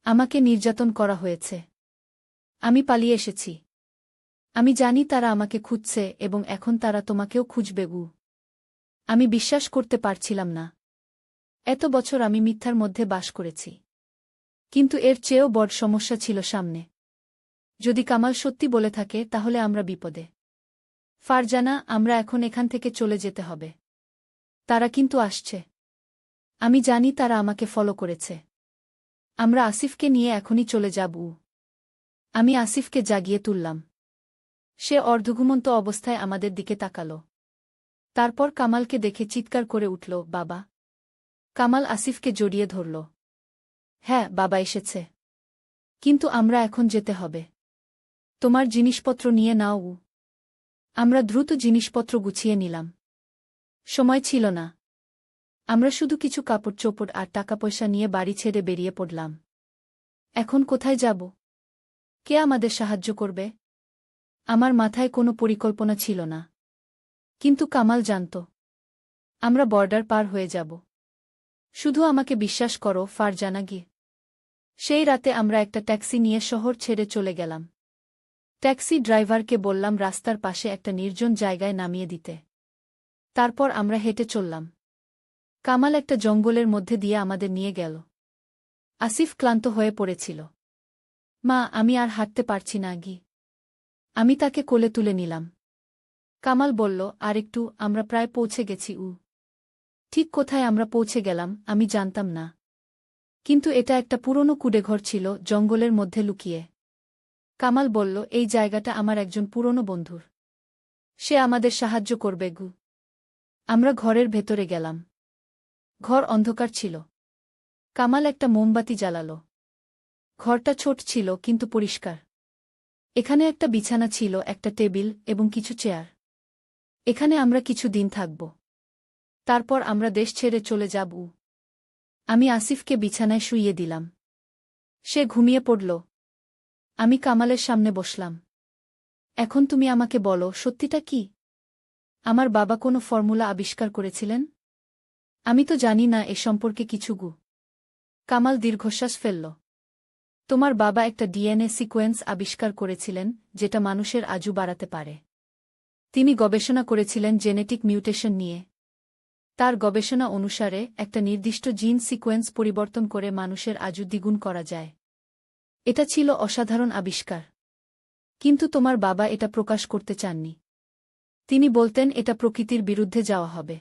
আমাকে নির্যাতন করা হয়েছে। আমি পালিয়ে এসেছি। আমি জানি তারা আমাকে খুঁজছে এবং এখন তারা তোমাকেও খুঁজবে। আমি বিশ্বাস করতে পারছিলাম না। এত বছর আমি মিথ্যার মধ্যে বাস করেছি। কিন্তু এর চেয়েও বড় সমস্যা ছিল সামনে। যদি কামাল সত্যি বলে থাকে, তাহলে আমরা বিপদে। ফারজানা, আমরা এখন এখান থেকে চলে যেতে হবে। তারা কিন্তু আসছে। আমি জানি তারা আমাকে ফলো করেছে। আমরা আসিফকে নিয়ে এখনই চলে যাব। আমি আসিফকে জাগিয়ে তুললাম। সে অর্ধঘুমন্ত অবস্থায় আমাদের দিকে তাকাল। তারপর কামালকে দেখে চিৎকার করে উঠল, বাবা! কামাল আসিফকে জড়িয়ে ধরল। হ্যাঁ, বাবা এসেছে। কিন্তু আমরা এখন যেতে হবে। তোমার জিনিসপত্র নিয়ে নাও। আমরা দ্রুত জিনিসপত্র গুছিয়ে নিলাম। সময় ছিল না। আমরা শুধু কিছু কাপড় চোপড় আর টাকা পয়সা নিয়ে বাড়ি ছেড়ে বেরিয়ে পড়লাম। এখন কোথায় যাব? কে আমাদের সাহায্য করবে? আমার মাথায় কোনো পরিকল্পনা ছিল না। কিন্তু কামাল জানত। আমরা বর্ডার পার হয়ে যাব। শুধু আমাকে বিশ্বাস করো, ফারজানা। সেই রাতে আমরা একটা ট্যাক্সি নিয়ে শহর ছেড়ে চলে গেলাম। ট্যাক্সি ড্রাইভারকে বললাম রাস্তার পাশে একটা নির্জন জায়গায় নামিয়ে দিতে। তারপর আমরা হেঁটে চললাম। কামাল একটা জঙ্গলের মধ্যে দিয়ে আমাদের নিয়ে গেল। আসিফ ক্লান্ত হয়ে পড়েছিল। মা, আমি আর হাঁটতে পারছি না। আমি তাকে কোলে তুলে নিলাম। কামাল বলল, আরেকটু, আমরা প্রায় পৌঁছে গেছি। ঠিক কোথায় আমরা পৌঁছে গেলাম আমি জানতাম না। কিন্তু এটা একটা পুরনো কুঁড়েঘর ছিল, জঙ্গলের মধ্যে লুকিয়ে। কামাল বলল, এই জায়গাটা আমার একজন পুরনো বন্ধুর। সে আমাদের সাহায্য করবে। আমরা ঘরের ভেতরে গেলাম। ঘর অন্ধকার ছিল। কামাল একটা মোমবাতি জ্বালাল। ঘরটা ছোট ছিল কিন্তু পরিষ্কার। এখানে একটা বিছানা ছিল, একটা টেবিল এবং কিছু চেয়ার। এখানে আমরা কিছু দিন থাকব। তারপর আমরা দেশ ছেড়ে চলে যাব। আমি আসিফকে বিছানায় শুইয়ে দিলাম। সে ঘুমিয়ে পড়ল। আমি কামালের সামনে বসলাম। এখন তুমি আমাকে বলো, সত্যিটা কি? আমার বাবা কোনো ফর্মুলা আবিষ্কার করেছিলেন? আমি তো জানি না এ সম্পর্কে কিছু। কামাল দীর্ঘশ্বাস ফেলল। তোমার বাবা একটা ডিএনএ সিকোয়েন্স আবিষ্কার করেছিলেন, যেটা মানুষের আজু বাড়াতে পারে। তিনি গবেষণা করেছিলেন জেনেটিক মিউটেশন নিয়ে। তার গবেষণা অনুসারে একটা নির্দিষ্ট জিন সিকোয়েন্স পরিবর্তন করে মানুষের আজু দ্বিগুণ করা যায়। এটা ছিল অসাধারণ আবিষ্কার। কিন্তু তোমার বাবা এটা প্রকাশ করতে চাননি। তিনি বলতেন এটা প্রকৃতির বিরুদ্ধে যাওয়া হবে।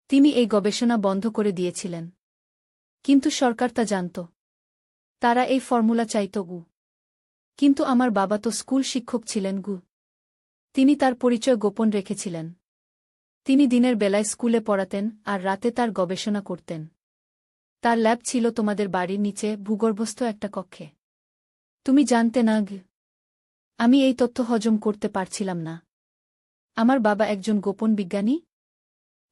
তিনি এই গবেষণা বন্ধ করে দিয়েছিলেন। কিন্তু সরকার তা জানত। তারা এই ফর্মুলা চাইত। কিন্তু আমার বাবা তো স্কুল শিক্ষক ছিলেন। তিনি তার পরিচয় গোপন রেখেছিলেন। তিনি দিনের বেলায় স্কুলে পড়াতেন আর রাতে তার গবেষণা করতেন। তার ল্যাব ছিল তোমাদের বাড়ির নিচে ভূগর্ভস্থ একটা কক্ষে। তুমি জানতে না? আমি এই তথ্য হজম করতে পারছিলাম না। আমার বাবা একজন গোপন বিজ্ঞানী?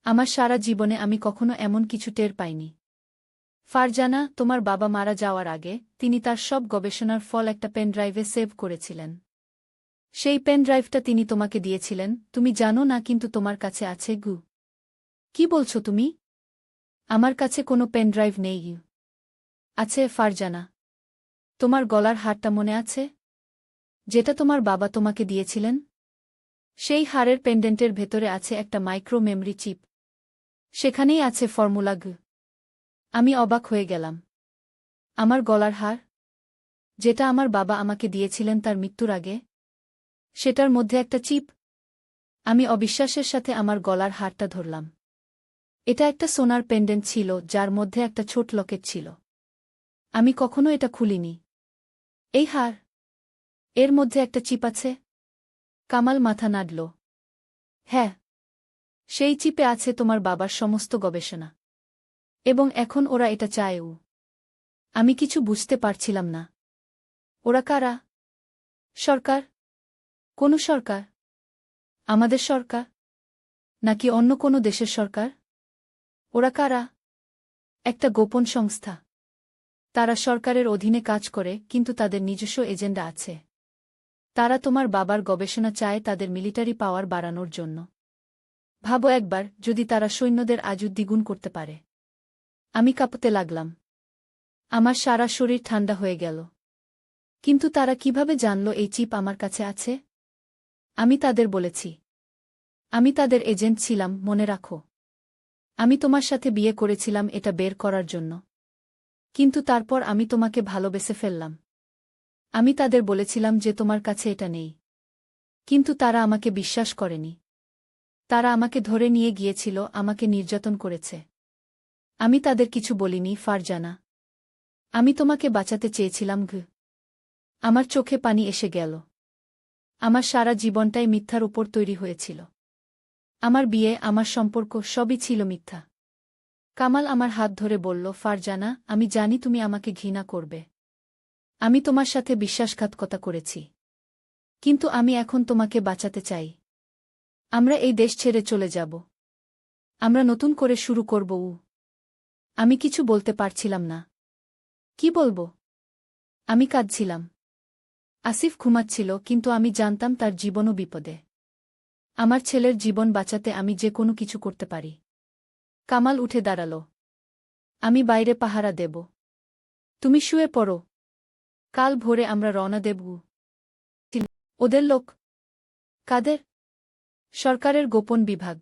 আমার সারা জীবনে আমি কখনো এমন কিছু টের পাইনি। ফারজানা, তোমার বাবা মারা যাওয়ার আগে তিনি তার সব গবেষণার ফল একটা পেনড্রাইভে সেভ করেছিলেন। সেই পেন ড্রাইভটা তিনি তোমাকে দিয়েছিলেন, তুমি জানো না কিন্তু তোমার কাছে আছে গু। কি বলছো তুমি? আমার কাছে কোনো পেন ড্রাইভ নেই গু। আছে ফারজানা। তোমার গলার হারটা মনে আছে? যেটা তোমার বাবা তোমাকে দিয়েছিলেন? সেই হারের পেন্ডেন্টের ভেতরে আছে একটা মাইক্রো মেমরি চিপ। সেখানেই আছে ফর্মুলা গু। আমি অবাক হয়ে গেলাম। আমার গলার হার? যেটা আমার বাবা আমাকে দিয়েছিলেন তার মৃত্যুর আগে? সেটার মধ্যে একটা চিপ? আমি অবিশ্বাসের সাথে আমার গলার হারটা ধরলাম। এটা একটা সোনার পেন্ডেন্ট ছিল যার মধ্যে একটা ছোট লকেট ছিল। আমি কখনো এটা খুলিনি। এই হার? এর মধ্যে একটা চিপ আছে? কামাল মাথা নাড়ল। হ্যাঁ। সেই চিপে আছে তোমার বাবার সমস্ত গবেষণা। এবং এখন ওরা এটা চায়ও। আমি কিছু বুঝতে পারছিলাম না। ওরা কারা? সরকার? কোনো সরকার? আমাদের সরকার? নাকি অন্য কোনো দেশের সরকার? ওরা কারা? একটা গোপন সংস্থা। তারা সরকারের অধীনে কাজ করে কিন্তু তাদের নিজস্ব এজেন্ডা আছে। তারা তোমার বাবার গবেষণা চায় তাদের মিলিটারি পাওয়ার বাড়ানোর জন্য। ভাবো একবার, যদি তারা সৈন্যদের আজও দ্বিগুণ করতে পারে। আমি কাঁপতে লাগলাম। আমার সারা শরীর ঠান্ডা হয়ে গেল। কিন্তু তারা কিভাবে জানল এই চিপ আমার কাছে আছে? আমি তাদের বলেছি। আমি তাদের এজেন্ট ছিলাম, মনে রাখো। আমি তোমার সাথে বিয়ে করেছিলাম এটা বের করার জন্য। কিন্তু তারপর আমি তোমাকে ভালোবেসে ফেললাম। আমি তাদের বলেছিলাম যে তোমার কাছে এটা নেই। কিন্তু তারা আমাকে বিশ্বাস করেনি। তারা আমাকে ধরে নিয়ে গিয়েছিল, আমাকে নির্যাতন করেছে। আমি তাদের কিছু বলিনি ফারজানা। আমি তোমাকে বাঁচাতে চেয়েছিলাম গু। আমার চোখে পানি এসে গেল। আমার সারা জীবনটাই মিথ্যার উপর তৈরি হয়েছিল। আমার বিয়ে, আমার সম্পর্ক সবই ছিল মিথ্যা। কামাল আমার হাত ধরে বলল, ফারজানা, আমি জানি তুমি আমাকে ঘৃণা করবে। আমি তোমার সাথে বিশ্বাসঘাতকতা করেছি। কিন্তু আমি এখন তোমাকে বাঁচাতে চাই। আমরা এই দেশ ছেড়ে চলে যাব। আমরা নতুন করে শুরু করব। আমি কিছু বলতে পারছিলাম না। কি বলবো? আমি কাঁদছিলাম। আসিফ ঘুমাচ্ছিল কিন্তু আমি জানতাম তার জীবনও বিপদে। আমার ছেলের জীবন বাঁচাতে আমি যে কোনো কিছু করতে পারি। কামাল উঠে দাঁড়াল। আমি বাইরে পাহারা দেব। তুমি শুয়ে পড়ো। কাল ভোরে আমরা রওনা দেব। ওদের লোক? কাদের? সরকারের গোপন বিভাগ।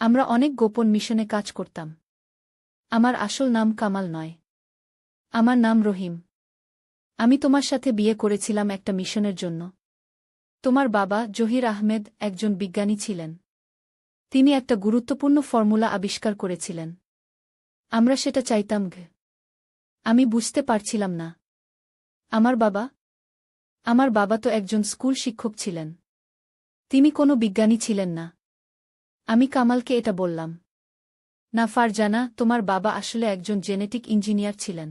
আমরা অনেক গোপন মিশনে কাজ করতাম। আমার আসল নাম কামাল নয়। আমার নাম রহিম। আমি তোমার সাথে বিয়ে করেছিলাম একটা মিশনের জন্য। তোমার বাবা জহির আহমেদ একজন বিজ্ঞানী ছিলেন। তিনি একটা গুরুত্বপূর্ণ ফর্মুলা আবিষ্কার করেছিলেন। আমরা সেটা চাইতাম গে। আমি বুঝতে পারছিলাম না। আমার বাবা? আমার বাবা তো একজন স্কুল শিক্ষক ছিলেন। তিনি কোনো বিজ্ঞানী ছিলেন না। আমি কামালকে এটা বললাম। না ফারজানা, তোমার বাবা আসলে একজন জেনেটিক ইঞ্জিনিয়ার ছিলেন।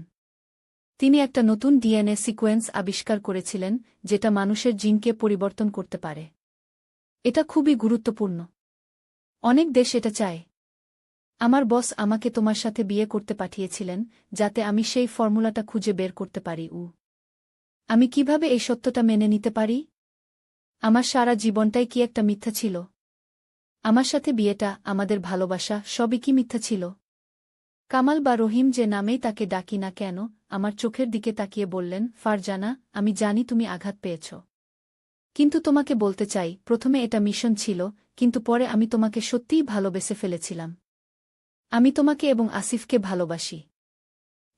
তিনি একটা নতুন ডিএনএ সিকোয়েন্স আবিষ্কার করেছিলেন যেটা মানুষের জিনকে পরিবর্তন করতে পারে। এটা খুবই গুরুত্বপূর্ণ। অনেক দেশ এটা চায়। আমার বস আমাকে তোমার সাথে বিয়ে করতে পাঠিয়েছিলেন যাতে আমি সেই ফর্মুলাটা খুঁজে বের করতে পারি। আমি কিভাবে এই সত্যটা মেনে নিতে পারি? আমার সারা জীবনটাই কি একটা মিথ্যা ছিল? আমার সাথে বিয়েটা, আমাদের ভালোবাসা সবই কি মিথ্যা ছিল? কামাল বা রহিম যে নামেই তাকে ডাকি না কেন, আমার চোখের দিকে তাকিয়ে বললেন, ফারজানা, আমি জানি তুমি আঘাত পেয়েছ। কিন্তু তোমাকে বলতে চাই, প্রথমে এটা মিশন ছিল, কিন্তু পরে আমি তোমাকে সত্যিই ভালোবেসে ফেলেছিলাম। আমি তোমাকে এবং আসিফকে ভালোবাসি।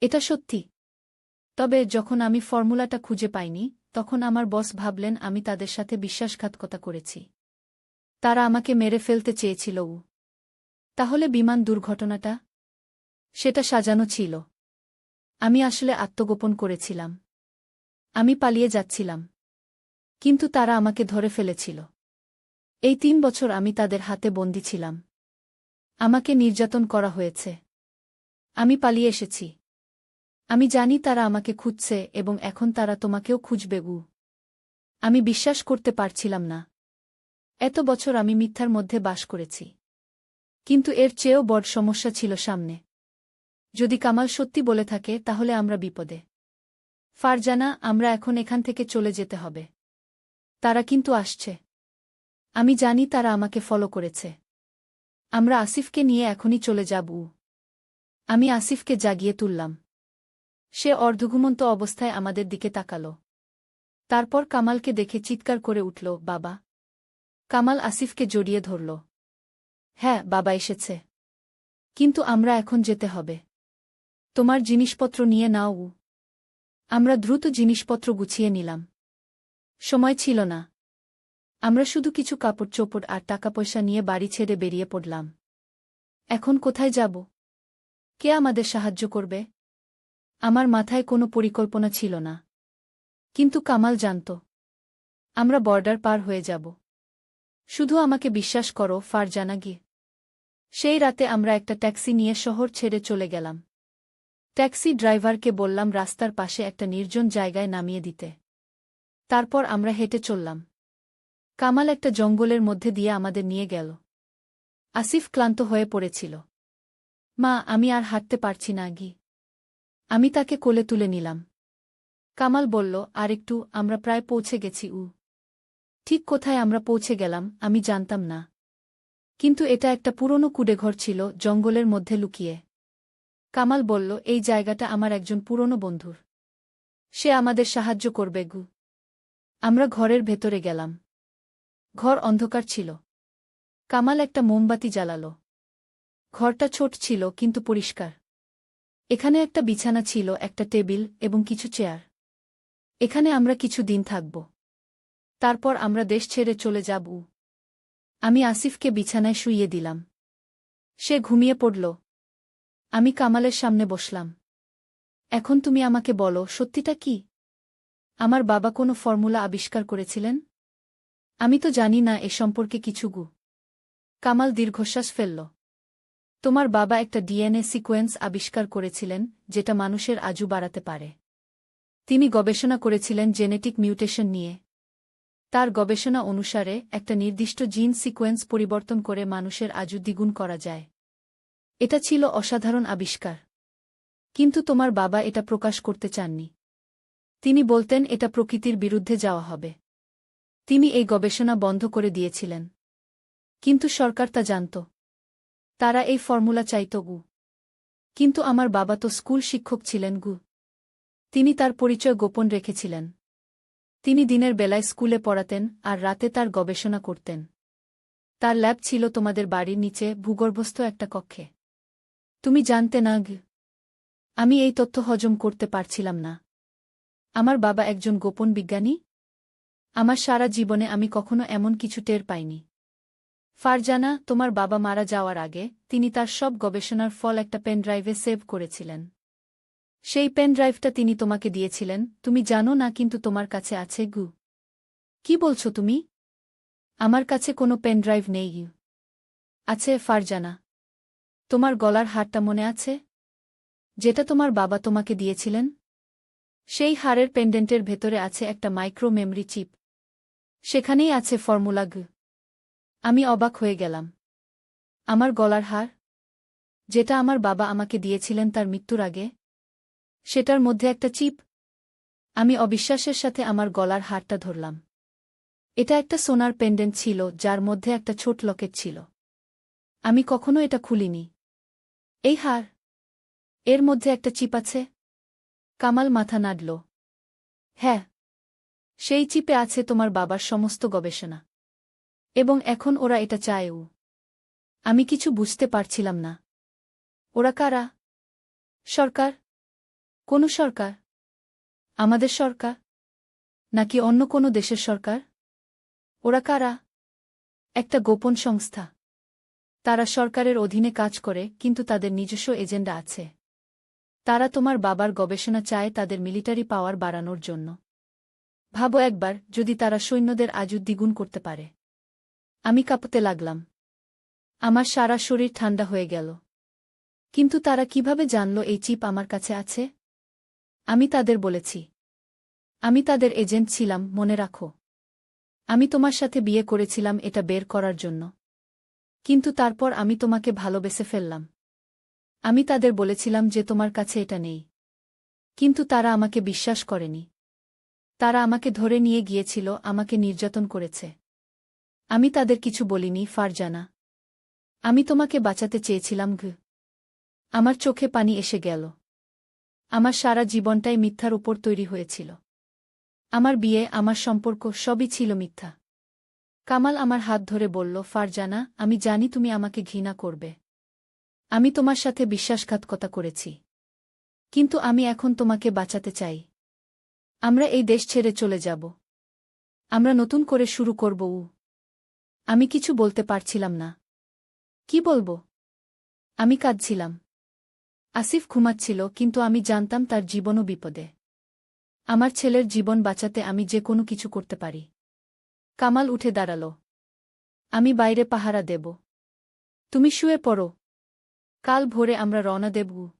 এটা সত্যি। তবে যখন আমি ফর্মুলাটা খুঁজে পাইনি, তখন আমার বস ভাবলেন আমি তাদের সাথে বিশ্বাসঘাতকতা করেছি। তারা আমাকে মেরে ফেলতে চেয়েছিল। তাহলে বিমান দুর্ঘটনাটা? সেটা সাজানো ছিল। আমি আসলে আত্মগোপন করেছিলাম। আমি পালিয়ে যাচ্ছিলাম। কিন্তু তারা আমাকে ধরে ফেলেছিল। এই 3 বছর আমি তাদের হাতে বন্দী ছিলাম। আমাকে নির্যাতন করা হয়েছে। আমি পালিয়ে এসেছি। আমি জানি তারা আমাকে খুঁজছে এবং এখন তারা তোমাকেও খুঁজবে। আমি বিশ্বাস করতে পারছিলাম না। এত বছর আমি মিথ্যার মধ্যে বাস করেছি। কিন্তু এর চেয়েও বড় সমস্যা ছিল সামনে। যদি কামাল সত্যি বলে থাকে তাহলে আমরা বিপদে। ফারজানা, আমরা এখন এখান থেকে চলে যেতে হবে। তারা কিন্তু আসছে। আমি জানি তারা আমাকে ফলো করেছে। আমরা আসিফকে নিয়ে এখনই চলে যাব। আমি আসিফকে জাগিয়ে তুললাম। সে অর্ধঘুমন্ত অবস্থায় আমাদের দিকে তাকাল। তারপর কামালকে দেখে চিৎকার করে উঠল, বাবা। কামাল আসিফকে জড়িয়ে ধরল। হ্যাঁ, বাবা এসেছে। কিন্তু আমরা এখন যেতে হবে। তোমার জিনিসপত্র নিয়ে নাও। আমরা দ্রুত জিনিসপত্র গুছিয়ে নিলাম। সময় ছিল না। আমরা শুধু কিছু কাপড় চোপড় আর টাকা পয়সা নিয়ে বাড়ি ছেড়ে বেরিয়ে পড়লাম। এখন কোথায় যাব? কে আমাদের সাহায্য করবে? আমার মাথায় কোনো পরিকল্পনা ছিল না। কিন্তু কামাল জানত আমরা বর্ডার পার হয়ে যাব। শুধু আমাকে বিশ্বাস করো, ফারজানা গি। সেই রাতে আমরা একটা ট্যাক্সি নিয়ে শহর ছেড়ে চলে গেলাম। ট্যাক্সি ড্রাইভারকে বললাম রাস্তার পাশে একটা নির্জন জায়গায় নামিয়ে দিতে। তারপর আমরা হেঁটে চললাম। কামাল একটা জঙ্গলের মধ্যে দিয়ে আমাদের নিয়ে গেল। আসিফ ক্লান্ত হয়ে পড়েছিল। মা, আমি আর হাঁটতে পারছি না গি। আমি তাকে কোলে তুলে নিলাম। কামাল বলল, আরেকটু, আমরা প্রায় পৌঁছে গেছি। ঠিক কোথায় আমরা পৌঁছে গেলাম আমি জানতাম না। কিন্তু এটা একটা পুরনো কুঁড়েঘর ছিল, জঙ্গলের মধ্যে লুকিয়ে। কামাল বলল, এই জায়গাটা আমার একজন পুরনো বন্ধুর। সে আমাদের সাহায্য করবে গু। আমরা ঘরের ভেতরে গেলাম। ঘর অন্ধকার ছিল। কামাল একটা মোমবাতি জ্বালাল। ঘরটা ছোট ছিল কিন্তু পরিষ্কার। এখানে একটা বিছানা ছিল, একটা টেবিল এবং কিছু চেয়ার। এখানে আমরা কিছু দিন থাকব। তারপর আমরা দেশ ছেড়ে চলে যাব। আমি আসিফকে বিছানায় শুইয়ে দিলাম। সে ঘুমিয়ে পড়ল। আমি কামালের সামনে বসলাম। এখন তুমি আমাকে বলো, সত্যিটা কি? আমার বাবা কোনো ফর্মুলা আবিষ্কার করেছিলেন? আমি তো জানি না এ সম্পর্কে কিছু গু। কামাল দীর্ঘশ্বাস ফেলল। তোমার বাবা একটা ডিএনএ সিকোয়েন্স আবিষ্কার করেছিলেন, যেটা মানুষের আজু বাড়াতে পারে। তিনি গবেষণা করেছিলেন জেনেটিক মিউটেশন নিয়ে। তার গবেষণা অনুসারে একটা নির্দিষ্ট জিন সিকোয়েন্স পরিবর্তন করে মানুষের আজু দ্বিগুণ করা যায়। এটা ছিল অসাধারণ আবিষ্কার। কিন্তু তোমার বাবা এটা প্রকাশ করতে চাননি। তিনি বলতেন এটা প্রকৃতির বিরুদ্ধে যাওয়া হবে। তিনি এই গবেষণা বন্ধ করে দিয়েছিলেন। কিন্তু সরকার তা জানত। তারা এই ফর্মুলা চাইত গু। কিন্তু আমার বাবা তো স্কুল শিক্ষক ছিলেন গু। তিনি তার পরিচয় গোপন রেখেছিলেন। তিনি দিনের বেলায় স্কুলে পড়াতেন আর রাতে তার গবেষণা করতেন। তার ল্যাব ছিল তোমাদের বাড়ির নিচে ভূগর্ভস্থ একটা কক্ষে। তুমি জানতে না গু। আমি এই তথ্য হজম করতে পারছিলাম না। আমার বাবা একজন গোপন বিজ্ঞানী? আমার সারা জীবনে আমি কখনো এমন কিছু টের পাইনি। ফারজানা, তোমার বাবা মারা যাওয়ার আগে তিনি তার সব গবেষণার ফল একটা পেনড্রাইভে সেভ করেছিলেন। সেই পেনড্রাইভটা তিনি তোমাকে দিয়েছিলেন, তুমি জানো না, কিন্তু তোমার কাছে আছে গু। কি বলছো তুমি? আমার কাছে কোনো পেনড্রাইভ নেই গু। আছে ফারজানা। তোমার গলার হারটা মনে আছে? যেটা তোমার বাবা তোমাকে দিয়েছিলেন? সেই হারের পেন্ডেন্টের ভেতরে আছে একটা মাইক্রো মেমরি চিপ। সেখানেই আছে ফর্মুলা গু। আমি অবাক হয়ে গেলাম। আমার গলার হার, যেটা আমার বাবা আমাকে দিয়েছিলেন তার মৃত্যুর আগে, সেটার মধ্যে একটা চিপ। আমি অবিশ্বাসের সাথে আমার গলার হারটা ধরলাম। এটা একটা সোনার পেন্ডেন্ট ছিল, যার মধ্যে একটা ছোট লকেট ছিল। আমি কখনো এটা খুলিনি। এই হার, এর মধ্যে একটা চিপ আছে? কামাল মাথা নাড়ল। হ্যাঁ, সেই চিপে আছে তোমার বাবার সমস্ত গবেষণা। এবং এখন ওরা এটা চায়ও। আমি কিছু বুঝতে পারছিলাম না। ওরা কারা? সরকার? কোন সরকার? আমাদের সরকার? নাকি অন্য কোনো দেশের সরকার? ওরা কারা? একটা গোপন সংস্থা। তারা সরকারের অধীনে কাজ করে, কিন্তু তাদের নিজস্ব এজেন্ডা আছে। তারা তোমার বাবার গবেষণা চায় তাদের মিলিটারি পাওয়ার বাড়ানোর জন্য। ভাবো একবার, যদি তারা সৈন্যদের আজু দ্বিগুণ করতে পারে। আমি কাঁপতে লাগলাম। আমার সারা শরীর ঠান্ডা হয়ে গেল। কিন্তু তারা কিভাবে জানল এই চিপ আমার কাছে আছে? আমি তাদের বলেছি। আমি তাদের এজেন্ট ছিলাম, মনে রাখো। আমি তোমার সাথে বিয়ে করেছিলাম এটা বের করার জন্য। কিন্তু তারপর আমি তোমাকে ভালোবেসে ফেললাম। আমি তাদের বলেছিলাম যে তোমার কাছে এটা নেই। কিন্তু তারা আমাকে বিশ্বাস করেনি। তারা আমাকে ধরে নিয়ে গিয়েছিল, আমাকে নির্যাতন করেছে। আমি তাদের কিছু বলিনি ফারজানা। আমি তোমাকে বাঁচাতে চেয়েছিলাম আমার চোখে পানি এসে গেল। আমার সারা জীবনটাই মিথ্যার উপর তৈরি হয়েছিল। আমার বিয়ে, আমার সম্পর্ক সবই ছিল মিথ্যা। কামাল আমার হাত ধরে বলল, ফারজানা, আমি জানি তুমি আমাকে ঘৃণা করবে। আমি তোমার সাথে বিশ্বাসঘাতকতা করেছি। কিন্তু আমি এখন তোমাকে বাঁচাতে চাই। আমরা এই দেশ ছেড়ে চলে যাব। আমরা নতুন করে শুরু করব। আমি কিছু বলতে পারছিলাম না। কি বলবো? আমি কাঁদছিলাম। আসিফ ঘুমাচ্ছিল, কিন্তু আমি জানতাম তার জীবনও বিপদে। আমার ছেলের জীবন বাঁচাতে আমি যে কোনো কিছু করতে পারি। কামাল উঠে দাঁড়াল। আমি বাইরে পাহারা দেব। তুমি শুয়ে পড়ো। কাল ভোরে আমরা রওনা দেব।